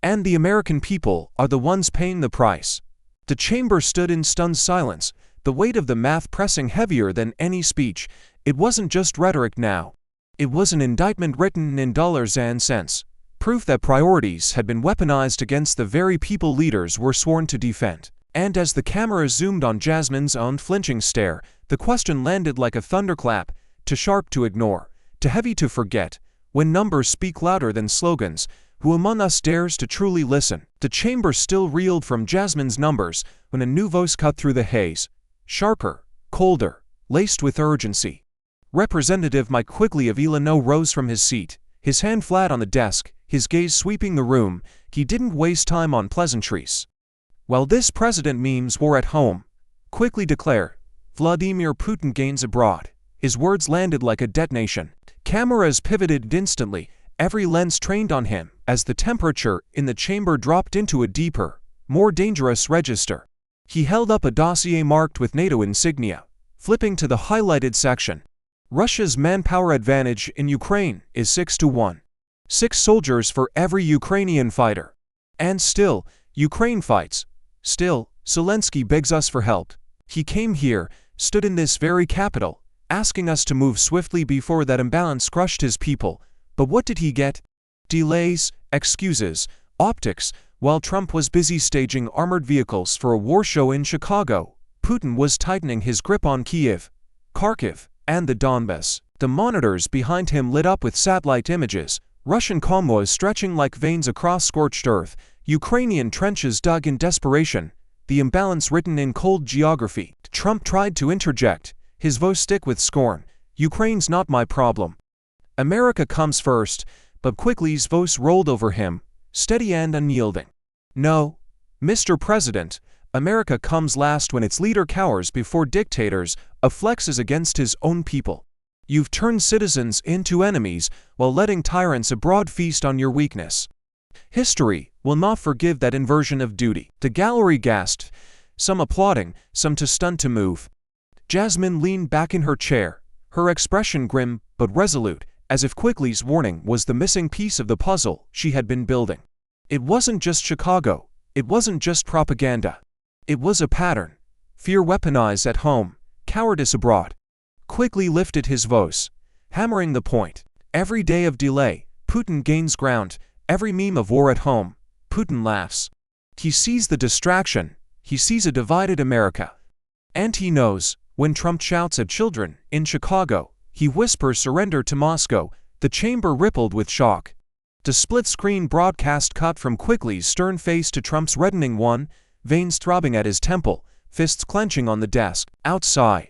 And the American people are the ones paying the price." The chamber stood in stunned silence, the weight of the math pressing heavier than any speech. It wasn't just rhetoric now. It was an indictment written in dollars and cents, proof that priorities had been weaponized against the very people leaders were sworn to defend. And as the camera zoomed on Jasmine's unflinching stare, the question landed like a thunderclap, too sharp to ignore, too heavy to forget. When numbers speak louder than slogans, who among us dares to truly listen? The chamber still reeled from Jasmine's numbers when a new voice cut through the haze, sharper, colder, laced with urgency. Representative Mike Quigley of Illinois rose from his seat, his hand flat on the desk, his gaze sweeping the room. He didn't waste time on pleasantries. "While this president memes war at home," Quigley declared, "Vladimir Putin gains abroad." His words landed like a detonation. Cameras pivoted instantly, every lens trained on him, as the temperature in the chamber dropped into a deeper, more dangerous register. He held up a dossier marked with NATO insignia, flipping to the highlighted section. "Russia's manpower advantage in Ukraine is 6-1. 6 soldiers for every Ukrainian fighter. And still, Ukraine fights. Still, Zelensky begs us for help. He came here, stood in this very capital, asking us to move swiftly before that imbalance crushed his people. But what did he get? Delays, excuses, optics. While Trump was busy staging armored vehicles for a war show in Chicago, Putin was tightening his grip on Kyiv, Kharkiv, and the Donbass. The monitors behind him lit up with satellite images, Russian convoys stretching like veins across scorched earth, Ukrainian trenches dug in desperation, the imbalance written in cold geography. Trump tried to interject, his voice thick with scorn. "Ukraine's not my problem. America comes first," but Quigley's voice rolled over him. steady and unyielding. No, Mr. President, America comes last when its leader cowers before dictators, flexes against his own people. You've turned citizens into enemies while letting tyrants abroad feast on your weakness. History will not forgive that inversion of duty. The gallery gasped, some applauding, some too stunned to move. Jasmine leaned back in her chair, her expression grim but resolute, as if Quigley's warning was the missing piece of the puzzle she had been building. It wasn't just Chicago. It wasn't just propaganda. It was a pattern. Fear weaponized at home, cowardice abroad. Quigley lifted his voice, hammering the point. Every day of delay, Putin gains ground. Every meme of war at home, Putin laughs. He sees the distraction. He sees a divided America. And he knows, when Trump shouts at children in Chicago, he whispers surrender to Moscow. The chamber rippled with shock. The split-screen broadcast cut from Quigley's stern face to Trump's reddening one, veins throbbing at his temple, fists clenching on the desk. Outside,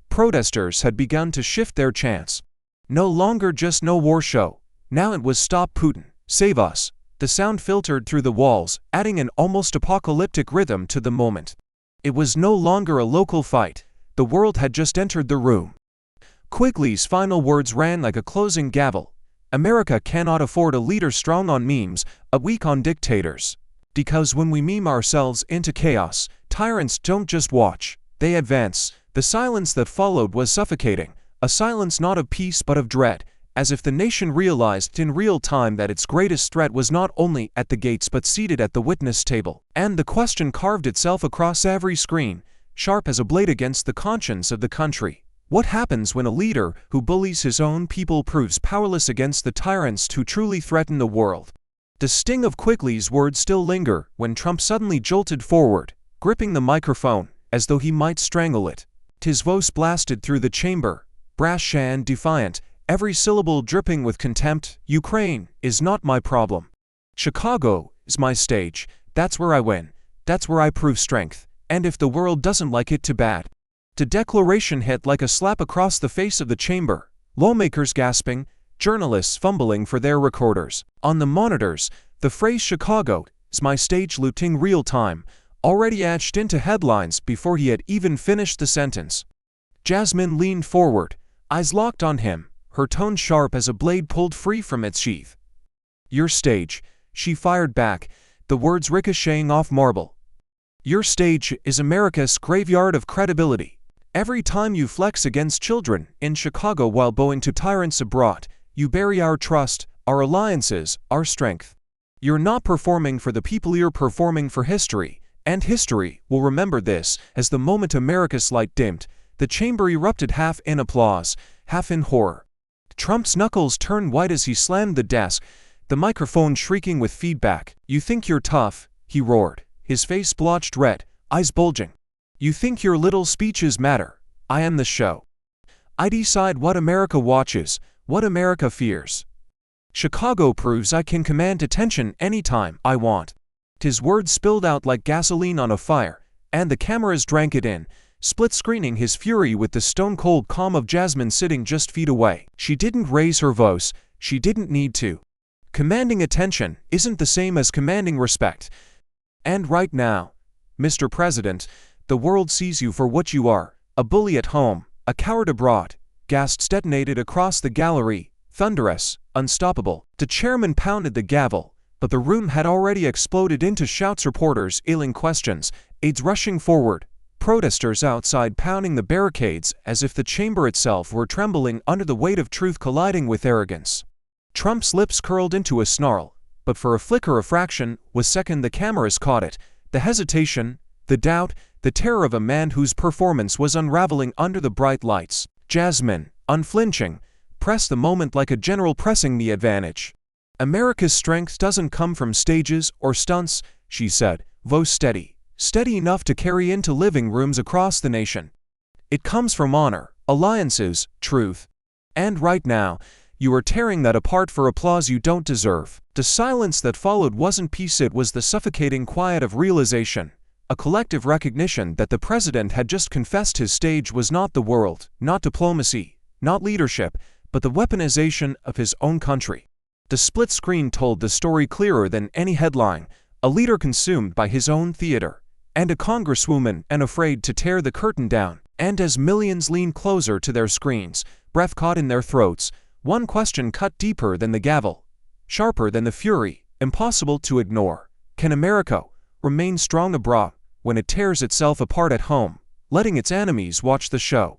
protesters had begun to shift their chants. No longer just no war show. Now it was stop Putin, save us. The sound filtered through the walls, adding an almost apocalyptic rhythm to the moment. It was no longer a local fight. The world had just entered the room. Quigley's final words ran like a closing gavel. America cannot afford a leader strong on memes, a weak on dictators. Because when we meme ourselves into chaos, tyrants don't just watch, they advance. The silence that followed was suffocating, a silence not of peace but of dread, as if the nation realized in real time that its greatest threat was not only at the gates but seated at the witness table. And the question carved itself across every screen, sharp as a blade against the conscience of the country. What happens when a leader who bullies his own people proves powerless against the tyrants who truly threaten the world? The sting of Quigley's words still linger when Trump suddenly jolted forward, gripping the microphone, as though he might strangle it. His voice blasted through the chamber, brash and defiant, every syllable dripping with contempt. Ukraine is not my problem. Chicago is my stage. That's where I win. That's where I prove strength. And if the world doesn't like it, too bad. The declaration hit like a slap across the face of the chamber, lawmakers gasping, journalists fumbling for their recorders. On the monitors, the phrase Chicago is my stage looping real time, already etched into headlines before he had even finished the sentence. Jasmine leaned forward, eyes locked on him, her tone sharp as a blade pulled free from its sheath. Your stage, she fired back, the words ricocheting off marble. Your stage is America's graveyard of credibility. Every time you flex against children in Chicago while bowing to tyrants abroad, you bury our trust, our alliances, our strength. You're not performing for the people, you're performing for history, and history will remember this. As the moment America's light dimmed, the chamber erupted half in applause, half in horror. Trump's knuckles turned white as he slammed the desk, the microphone shrieking with feedback. You think you're tough, he roared, his face blotched red, eyes bulging. You think your little speeches matter. I am the show. I decide what America watches, what America fears. Chicago proves I can command attention anytime I want. His words spilled out like gasoline on a fire, and the cameras drank it in, split-screening his fury with the stone-cold calm of Jasmine sitting just feet away. She didn't raise her voice, she didn't need to. Commanding attention isn't the same as commanding respect. And right now, Mr. President, the world sees you for what you are, a bully at home, a coward abroad. Gasps detonated across the gallery, thunderous, unstoppable. The chairman pounded the gavel, but the room had already exploded into shouts, reporters ailing questions, aides rushing forward, protesters outside pounding the barricades as if the chamber itself were trembling under the weight of truth colliding with arrogance. Trump's lips curled into a snarl, but for a flicker of fraction was second the cameras caught it, the hesitation, the doubt, the terror of a man whose performance was unraveling under the bright lights. Jasmine, unflinching, pressed the moment like a general pressing the advantage. America's strength doesn't come from stages or stunts, she said, voice steady, steady enough to carry into living rooms across the nation. It comes from honor, alliances, truth. And right now, you are tearing that apart for applause you don't deserve. The silence that followed wasn't peace, it was the suffocating quiet of realization. A collective recognition that the president had just confessed his stage was not the world, not diplomacy, not leadership, but the weaponization of his own country. The split screen told the story clearer than any headline: a leader consumed by his own theater, and a congresswoman unafraid to tear the curtain down. And as millions leaned closer to their screens, breath caught in their throats, one question cut deeper than the gavel, sharper than the fury, impossible to ignore. Can America remain strong abroad when it tears itself apart at home, letting its enemies watch the show?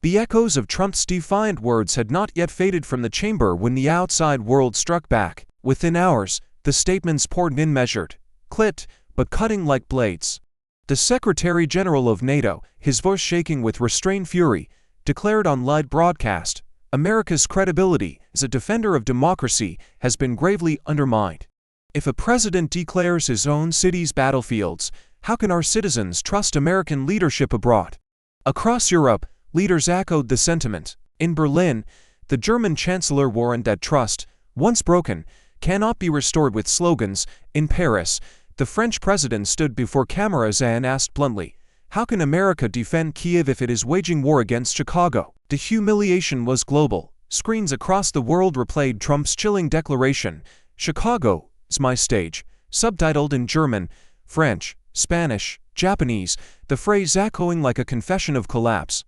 The echoes of Trump's defiant words had not yet faded from the chamber when the outside world struck back. Within hours, the statements poured in measured, clipped, but cutting like blades. The Secretary General of NATO, his voice shaking with restrained fury, declared on live broadcast, "America's credibility as a defender of democracy has been gravely undermined. If a president declares his own city's battlefields, how can our citizens trust American leadership abroad?" Across Europe, leaders echoed the sentiment. In Berlin, the German Chancellor warned that trust, once broken, cannot be restored with slogans. In Paris, the French president stood before cameras and asked bluntly, "How can America defend Kiev if it is waging war against Chicago?" The humiliation was global. Screens across the world replayed Trump's chilling declaration, "Chicago is my stage," subtitled in German, French, Spanish, Japanese, the phrase echoing like a confession of collapse.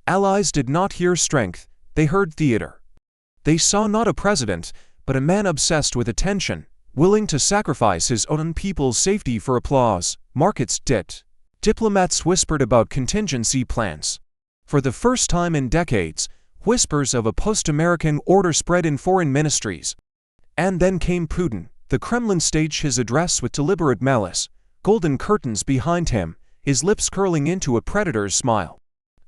Allies did not hear strength, they heard theater. They saw not a president, but a man obsessed with attention, willing to sacrifice his own people's safety for applause. Markets dipped. Diplomats whispered about contingency plans. For the first time in decades, whispers of a post-American order spread in foreign ministries. And then came Putin. The Kremlin staged his address with deliberate malice, golden curtains behind him, his lips curling into a predator's smile.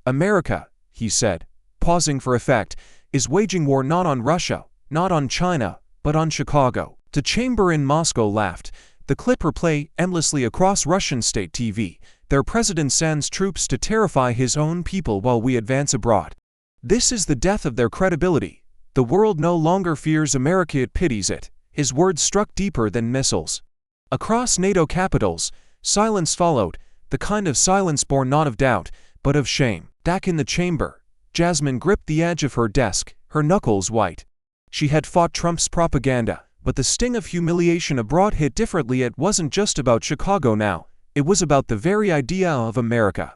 "America," he said, pausing for effect, "is waging war not on Russia, not on China, but on Chicago." The chamber in Moscow laughed. The clip replayed endlessly across Russian state TV. "Their president sends troops to terrify his own people while we advance abroad. This is the death of their credibility. The world no longer fears America, it pities it." His words struck deeper than missiles. Across NATO capitals, silence followed, the kind of silence born not of doubt, but of shame. Back in the chamber, Jasmine gripped the edge of her desk, her knuckles white. She had fought Trump's propaganda, but the sting of humiliation abroad hit differently. It wasn't just about Chicago now, it was about the very idea of America.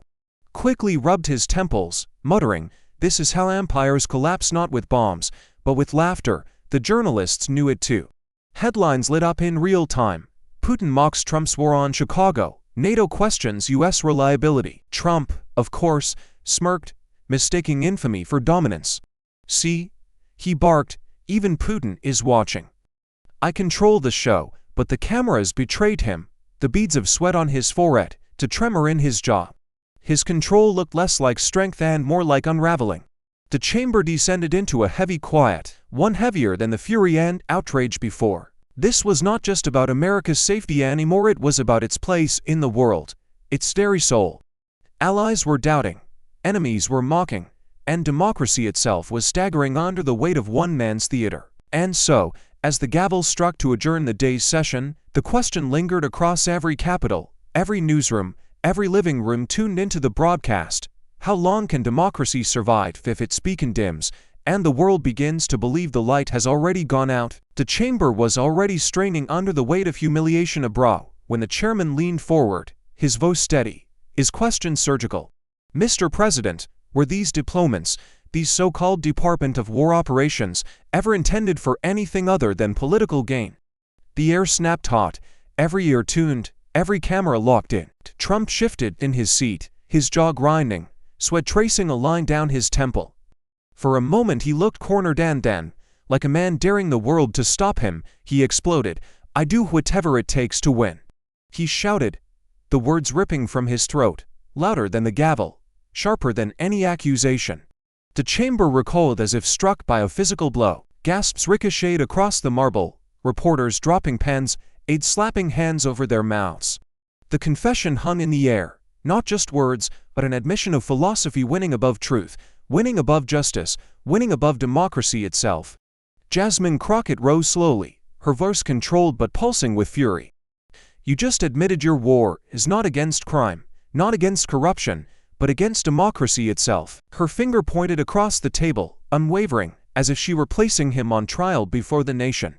Quickly rubbed his temples, muttering, "This is how empires collapse, not with bombs, but with laughter." The journalists knew it too. Headlines lit up in real time. Putin mocks Trump's war on Chicago. NATO questions U.S. reliability. Trump, of course, smirked, mistaking infamy for dominance. "See?" he barked, "even Putin is watching. I control the show," but the cameras betrayed him, the beads of sweat on his forehead, to tremor in his jaw. His control looked less like strength and more like unraveling. The chamber descended into a heavy quiet, one heavier than the fury and outrage before. This was not just about America's safety anymore, it was about its place in the world, its very soul. Allies were doubting, enemies were mocking, and democracy itself was staggering under the weight of one man's theater. And so, as the gavel struck to adjourn the day's session, the question lingered across every capital, every newsroom, every living room tuned into the broadcast. How long can democracy survive if its beacon dims, and the world begins to believe the light has already gone out? The chamber was already straining under the weight of humiliation abroad, when the chairman leaned forward, his voice steady, his question surgical. "Mr. President, were these deployments, these so-called Department of War operations, ever intended for anything other than political gain?" The air snapped hot, every ear tuned, every camera locked in. Trump shifted in his seat, his jaw grinding, sweat tracing a line down his temple. For a moment he looked cornered, and then, like a man daring the world to stop him, he exploded, "I do whatever it takes to win." He shouted, the words ripping from his throat, louder than the gavel, sharper than any accusation. The chamber recoiled as if struck by a physical blow. Gasps ricocheted across the marble, reporters dropping pens, aides slapping hands over their mouths. The confession hung in the air, not just words, but an admission of philosophy winning above truth, winning above justice, winning above democracy itself. Jasmine Crockett rose slowly, her voice controlled but pulsing with fury. "You just admitted your war is not against crime, not against corruption, but against democracy itself." Her finger pointed across the table, unwavering, as if she were placing him on trial before the nation.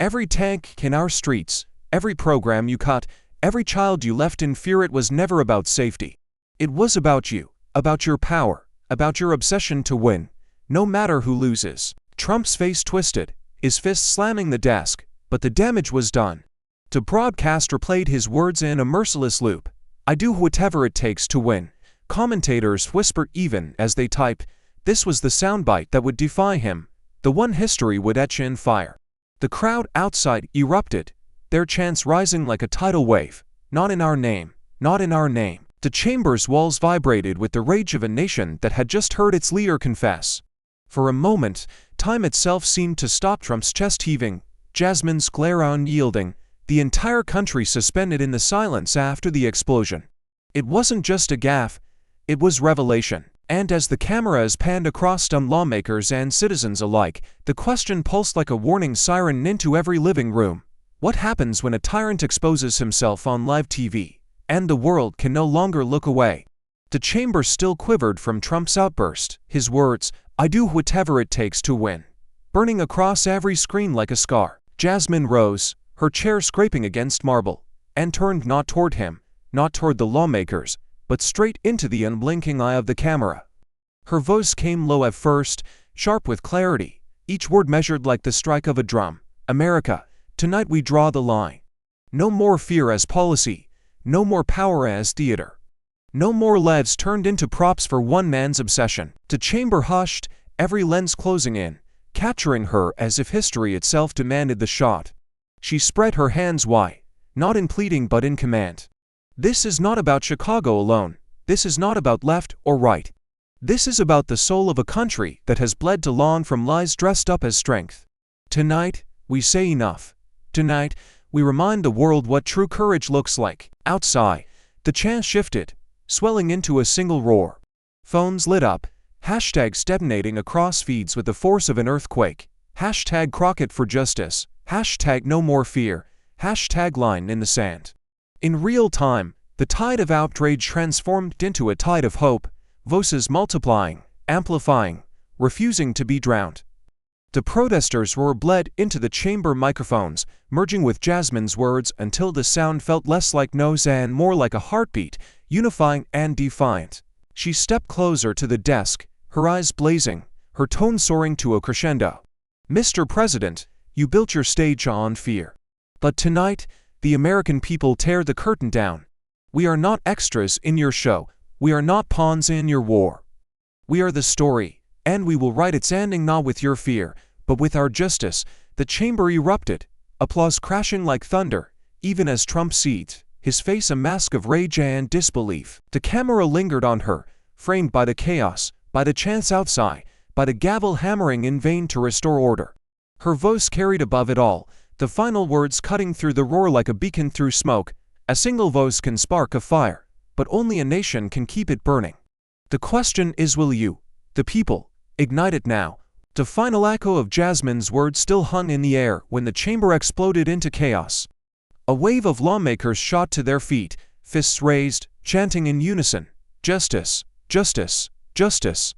Every tank in our streets, every program you cut, every child you left in fear, it was never about safety. It was about you, about your power, about your obsession to win, no matter who loses. Trump's face twisted, his fist slamming the desk, but the damage was done. The broadcaster played his words in a merciless loop. I do whatever it takes to win. Commentators whisper even as they type. This was the soundbite that would defy him, the one history would etch in fire. The crowd outside erupted, their chants rising like a tidal wave. Not in our name, not in our name. The chamber's walls vibrated with the rage of a nation that had just heard its leader confess. For a moment, time itself seemed to stop. Trump's chest heaving, Jasmine's glare unyielding, the entire country suspended in the silence after the explosion. It wasn't just a gaffe, it was revelation. And as the cameras panned across dumb lawmakers and citizens alike, the question pulsed like a warning siren into every living room. What happens when a tyrant exposes himself on live TV, and the world can no longer look away? The chamber still quivered from Trump's outburst, his words, I do whatever it takes to win, burning across every screen like a scar. Jasmine rose, her chair scraping against marble, and turned not toward him, not toward the lawmakers, but straight into the unblinking eye of the camera. Her voice came low at first, sharp with clarity, each word measured like the strike of a drum. America, tonight we draw the line. No more fear as policy, no more power as theater. No more lives turned into props for one man's obsession. The chamber hushed, every lens closing in, capturing her as if history itself demanded the shot. She spread her hands wide, not in pleading but in command. This is not about Chicago alone. This is not about left or right. This is about the soul of a country that has bled to long from lies dressed up as strength. Tonight, we say enough. Tonight, we remind the world what true courage looks like. Outside, the chant shifted, swelling into a single roar. Phones lit up, hashtags detonating across feeds with the force of an earthquake. Hashtag Crockett for justice. Hashtag no more fear. Hashtag line in the sand. In real time, the tide of outrage transformed into a tide of hope, voices multiplying, amplifying, refusing to be drowned. The protesters' roar bled into the chamber microphones, merging with Jasmine's words until the sound felt less like noise and more like a heartbeat, unifying and defiant. She stepped closer to the desk, her eyes blazing, her tone soaring to a crescendo. Mr. President, you built your stage on fear. But tonight, the American people tear the curtain down. We are not extras in your show. We are not pawns in your war. We are the story, and we will write its ending not with your fear, but with our justice. The chamber erupted, applause crashing like thunder, even as Trump seethed, his face a mask of rage and disbelief. The camera lingered on her, framed by the chaos, by the chants outside, by the gavel hammering in vain to restore order. Her voice carried above it all, the final words cutting through the roar like a beacon through smoke. A single voice can spark a fire, but only a nation can keep it burning. The question is, will you, the people, ignite it now? The final echo of Jasmine's words still hung in the air when the chamber exploded into chaos. A wave of lawmakers shot to their feet, fists raised, chanting in unison, justice, justice, justice.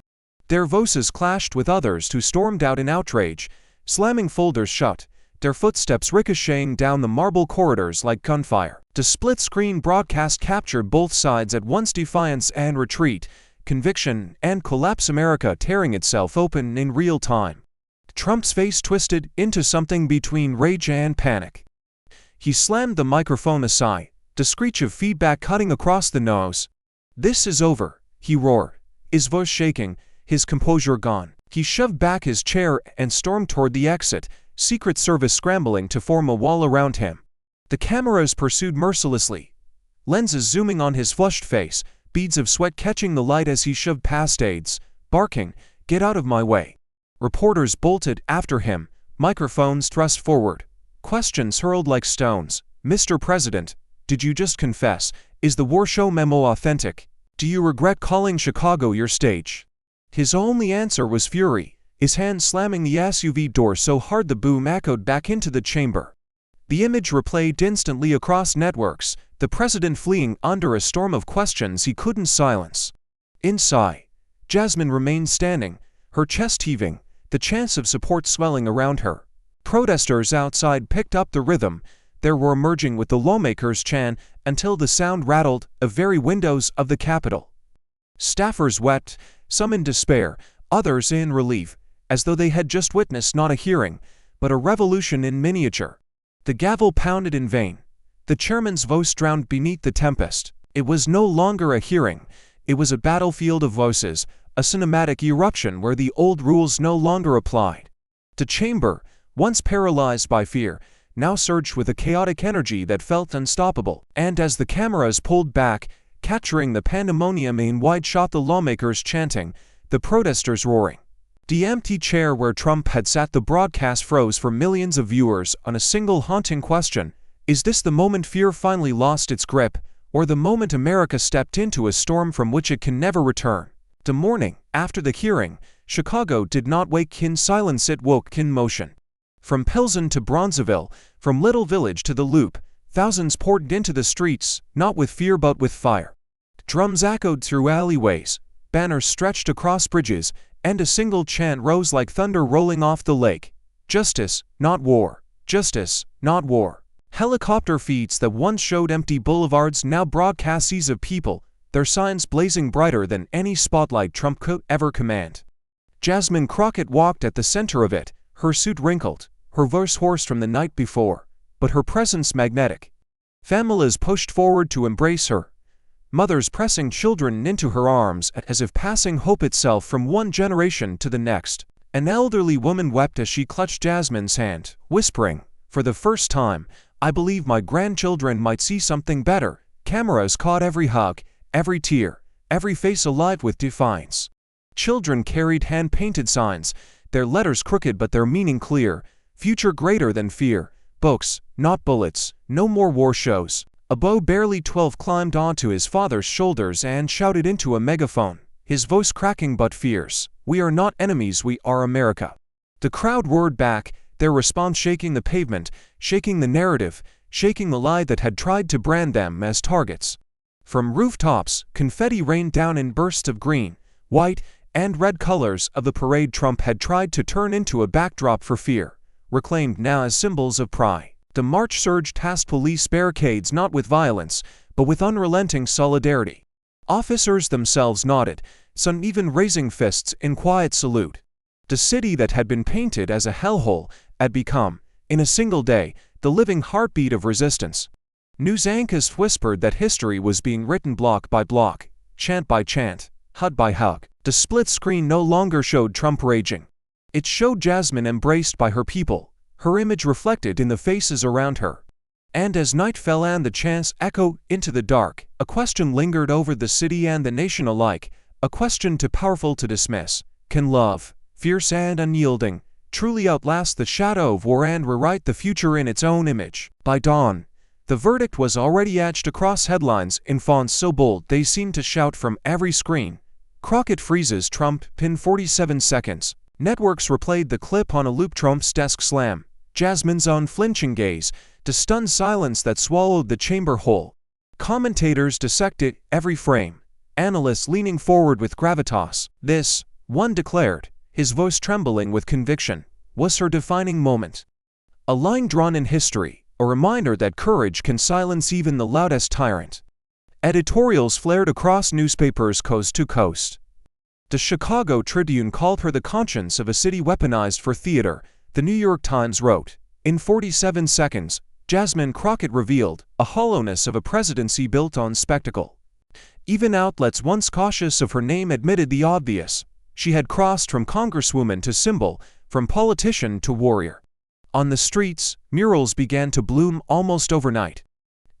Their voices clashed with others who stormed out in outrage, slamming folders shut, their footsteps ricocheting down the marble corridors like gunfire. The split-screen broadcast captured both sides at once, defiance and retreat, conviction and collapse, America tearing itself open in real time. Trump's face twisted into something between rage and panic. He slammed the microphone aside, the screech of feedback cutting across the nose. This is over, he roared, his voice shaking, his composure gone. He shoved back his chair and stormed toward the exit, Secret Service scrambling to form a wall around him. The cameras pursued mercilessly, lenses zooming on his flushed face, beads of sweat catching the light as he shoved past aides, barking, "Get out of my way." Reporters bolted after him, microphones thrust forward, questions hurled like stones. Mr. President, did you just confess? Is the war show memo authentic? Do you regret calling Chicago your stage? His only answer was fury, his hand slamming the SUV door so hard the boom echoed back into the chamber. The image replayed instantly across networks, the president fleeing under a storm of questions he couldn't silence. Inside, Jasmine remained standing, her chest heaving, the chants of support swelling around her. protesters outside picked up the rhythm. They were emerging with the lawmakers' chant until the sound rattled the very windows of the Capitol. Staffers wept, some in despair, others in relief, as though they had just witnessed not a hearing, but a revolution in miniature. The gavel pounded in vain. The chairman's voice drowned beneath the tempest. It was no longer a hearing. It was a battlefield of voices, a cinematic eruption where the old rules no longer applied. The chamber, once paralyzed by fear, now surged with a chaotic energy that felt unstoppable, and as the cameras pulled back, capturing the pandemonium in wide shot, the lawmakers chanting, the protesters roaring. The empty chair where Trump had sat, the broadcast froze for millions of viewers on a single haunting question: is this the moment fear finally lost its grip, or the moment America stepped into a storm from which it can never return? The morning after the hearing, Chicago did not wake in silence, it woke in motion. From Pilsen to Bronzeville, from Little Village to the Loop, thousands poured into the streets, not with fear but with fire. Drums echoed through alleyways, banners stretched across bridges, and a single chant rose like thunder rolling off the lake: justice, not war. Justice, not war. Helicopter feeds that once showed empty boulevards now broadcast seas of people, their signs blazing brighter than any spotlight Trump could ever command. Jasmine Crockett walked at the center of it, her suit wrinkled, her voice hoarse from the night before, but her presence magnetic. Families pushed forward to embrace her, mothers pressing children into her arms as if passing hope itself from one generation to the next. An elderly woman wept as she clutched Jasmine's hand, whispering, "For the first time, I believe my grandchildren might see something better." Cameras caught every hug, every tear, every face alive with defiance. Children carried hand-painted signs, their letters crooked but their meaning clear: future greater than fear, books, not bullets, no more war shows. A boy barely 12 climbed onto his father's shoulders and shouted into a megaphone, his voice cracking but fierce, "We are not enemies, we are America." The crowd roared back, their response shaking the pavement, shaking the narrative, shaking the lie that had tried to brand them as targets. From rooftops, confetti rained down in bursts of green, white, and red colors of the parade Trump had tried to turn into a backdrop for fear, reclaimed now as symbols of pride. The march surged past police barricades not with violence, but with unrelenting solidarity. Officers themselves nodded, some even raising fists in quiet salute. The city that had been painted as a hellhole had become, in a single day, the living heartbeat of resistance. News anchors whispered that history was being written block by block, chant by chant, hug by hug. The split screen no longer showed Trump raging. It showed Jasmine embraced by her people, her image reflected in the faces around her. And as night fell and the chants echoed into the dark, a question lingered over the city and the nation alike, a question too powerful to dismiss: can love, fierce and unyielding, truly outlast the shadow of war and rewrite the future in its own image? By dawn, the verdict was already etched across headlines in fonts so bold they seemed to shout from every screen: Crockett freezes Trump, pin 47 seconds. Networks replayed the clip on a loop. Trump's desk slam, Jasmine's unflinching gaze, the stunned silence that swallowed the chamber whole. Commentators dissected every frame, analysts leaning forward with gravitas. This, one declared, his voice trembling with conviction, was her defining moment. A line drawn in history, a reminder that courage can silence even the loudest tyrant. Editorials flared across newspapers coast to coast. The Chicago Tribune called her the conscience of a city weaponized for theater. The New York Times wrote, in 47 seconds, Jasmine Crockett revealed a hollowness of a presidency built on spectacle. Even outlets once cautious of her name admitted the obvious. She had crossed from congresswoman to symbol, from politician to warrior. On the streets, murals began to bloom almost overnight.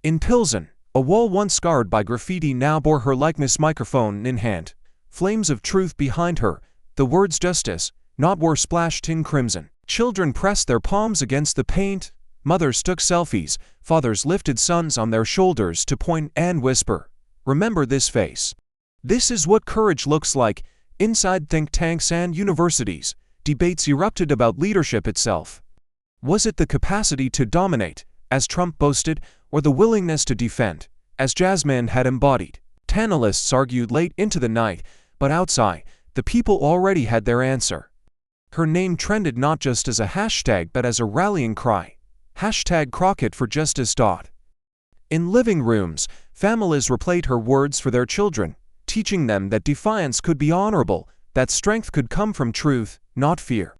In Pilsen, a wall once scarred by graffiti now bore her likeness, microphone in hand. Flames of truth behind her, the words justice, not war splashed in crimson. Children pressed their palms against the paint, mothers took selfies, fathers lifted sons on their shoulders to point and whisper, "Remember this face." This is what courage looks like. Inside think tanks and universities, debates erupted about leadership itself. Was it the capacity to dominate, as Trump boasted, or the willingness to defend, as Jasmine had embodied? Analysts argued late into the night, but outside, the people already had their answer. Her name trended not just as a hashtag but as a rallying cry. #Crockett for Justice. In living rooms, families replayed her words for their children, teaching them that defiance could be honorable, that strength could come from truth, not fear.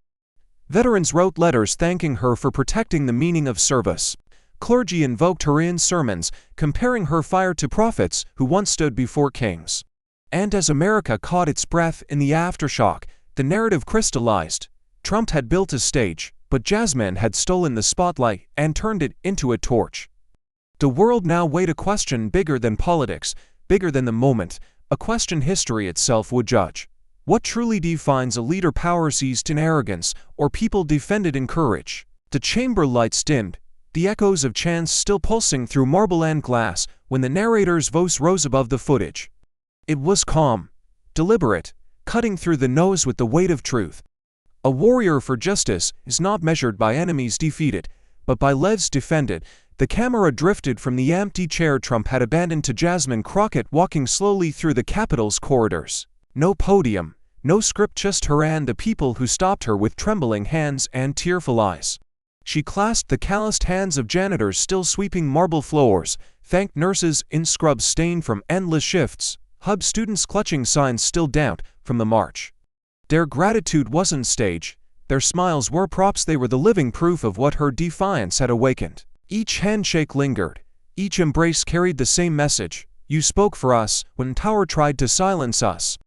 Veterans wrote letters thanking her for protecting the meaning of service. Clergy invoked her in sermons, comparing her fire to prophets who once stood before kings. And as America caught its breath in the aftershock, the narrative crystallized. Trump had built a stage, but Jasmine had stolen the spotlight and turned it into a torch. The world now weighed a question bigger than politics, bigger than the moment, a question history itself would judge. What truly defines a leader? Power seized in arrogance, or people defended in courage? The chamber lights dimmed, the echoes of chants still pulsing through marble and glass when the narrator's voice rose above the footage. It was calm, deliberate, cutting through the noise with the weight of truth. A warrior for justice is not measured by enemies defeated, but by lives defended. The camera drifted from the empty chair Trump had abandoned to Jasmine Crockett walking slowly through the Capitol's corridors. No podium, no script, just her and the people who stopped her with trembling hands and tearful eyes. She clasped the calloused hands of janitors still sweeping marble floors, thanked nurses in scrubs stained from endless shifts, hugged students clutching signs still damp from the march. Their gratitude wasn't staged, their smiles were props. They were the living proof of what her defiance had awakened. Each handshake lingered, each embrace carried the same message: you spoke for us when power tried to silence us.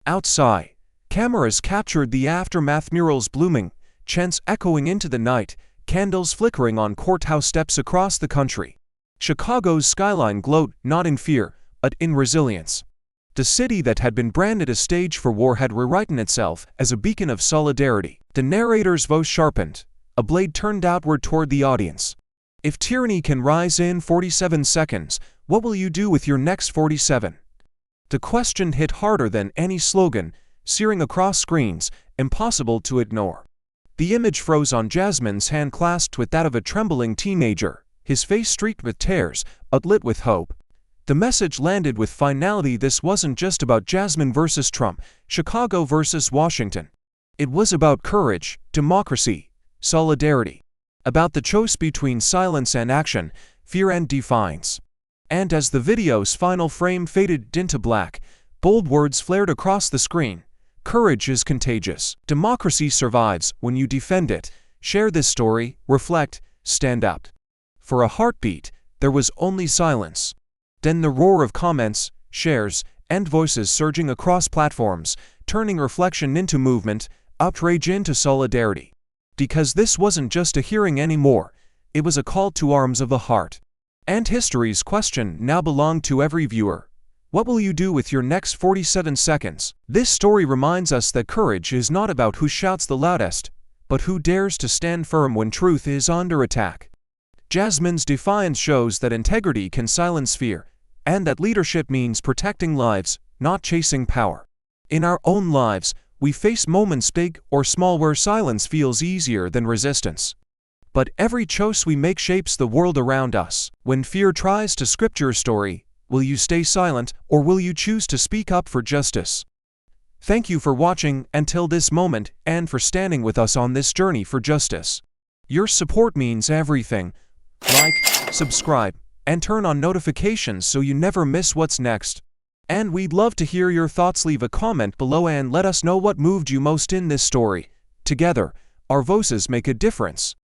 Outside, cameras captured the aftermath, murals blooming, chants echoing into the night, candles flickering on courthouse steps across the country. Chicago's skyline glowed, not in fear, but in resilience. The city that had been branded a stage for war had rewritten itself as a beacon of solidarity. The narrator's voice sharpened, a blade turned outward toward the audience. If tyranny can rise in 47 seconds, what will you do with your next 47? The question hit harder than any slogan, searing across screens, impossible to ignore. The image froze on Jasmine's hand, clasped with that of a trembling teenager, his face streaked with tears, but lit with hope. The message landed with finality. This wasn't just about Jasmine versus Trump, Chicago versus Washington. It was about courage, democracy, solidarity. About the choice between silence and action, fear and defiance. And as the video's final frame faded into black, bold words flared across the screen. Courage is contagious. Democracy survives when you defend it. Share this story, reflect, stand up. For a heartbeat, there was only silence. Then the roar of comments, shares, and voices surging across platforms, turning reflection into movement, outrage into solidarity. Because this wasn't just a hearing anymore, it was a call to arms of the heart. And history's question now belonged to every viewer. What will you do with your next 47 seconds? This story reminds us that courage is not about who shouts the loudest, but who dares to stand firm when truth is under attack. Jasmine's defiance shows that integrity can silence fear, and that leadership means protecting lives, not chasing power. In our own lives, we face moments big or small where silence feels easier than resistance. But every choice we make shapes the world around us. When fear tries to script your story, will you stay silent or will you choose to speak up for justice? Thank you for watching until this moment and for standing with us on this journey for justice. Your support means everything. Like, subscribe, and turn on notifications so you never miss what's next. And we'd love to hear your thoughts. Leave a comment below and let us know what moved you most in this story. Together, our voices make a difference.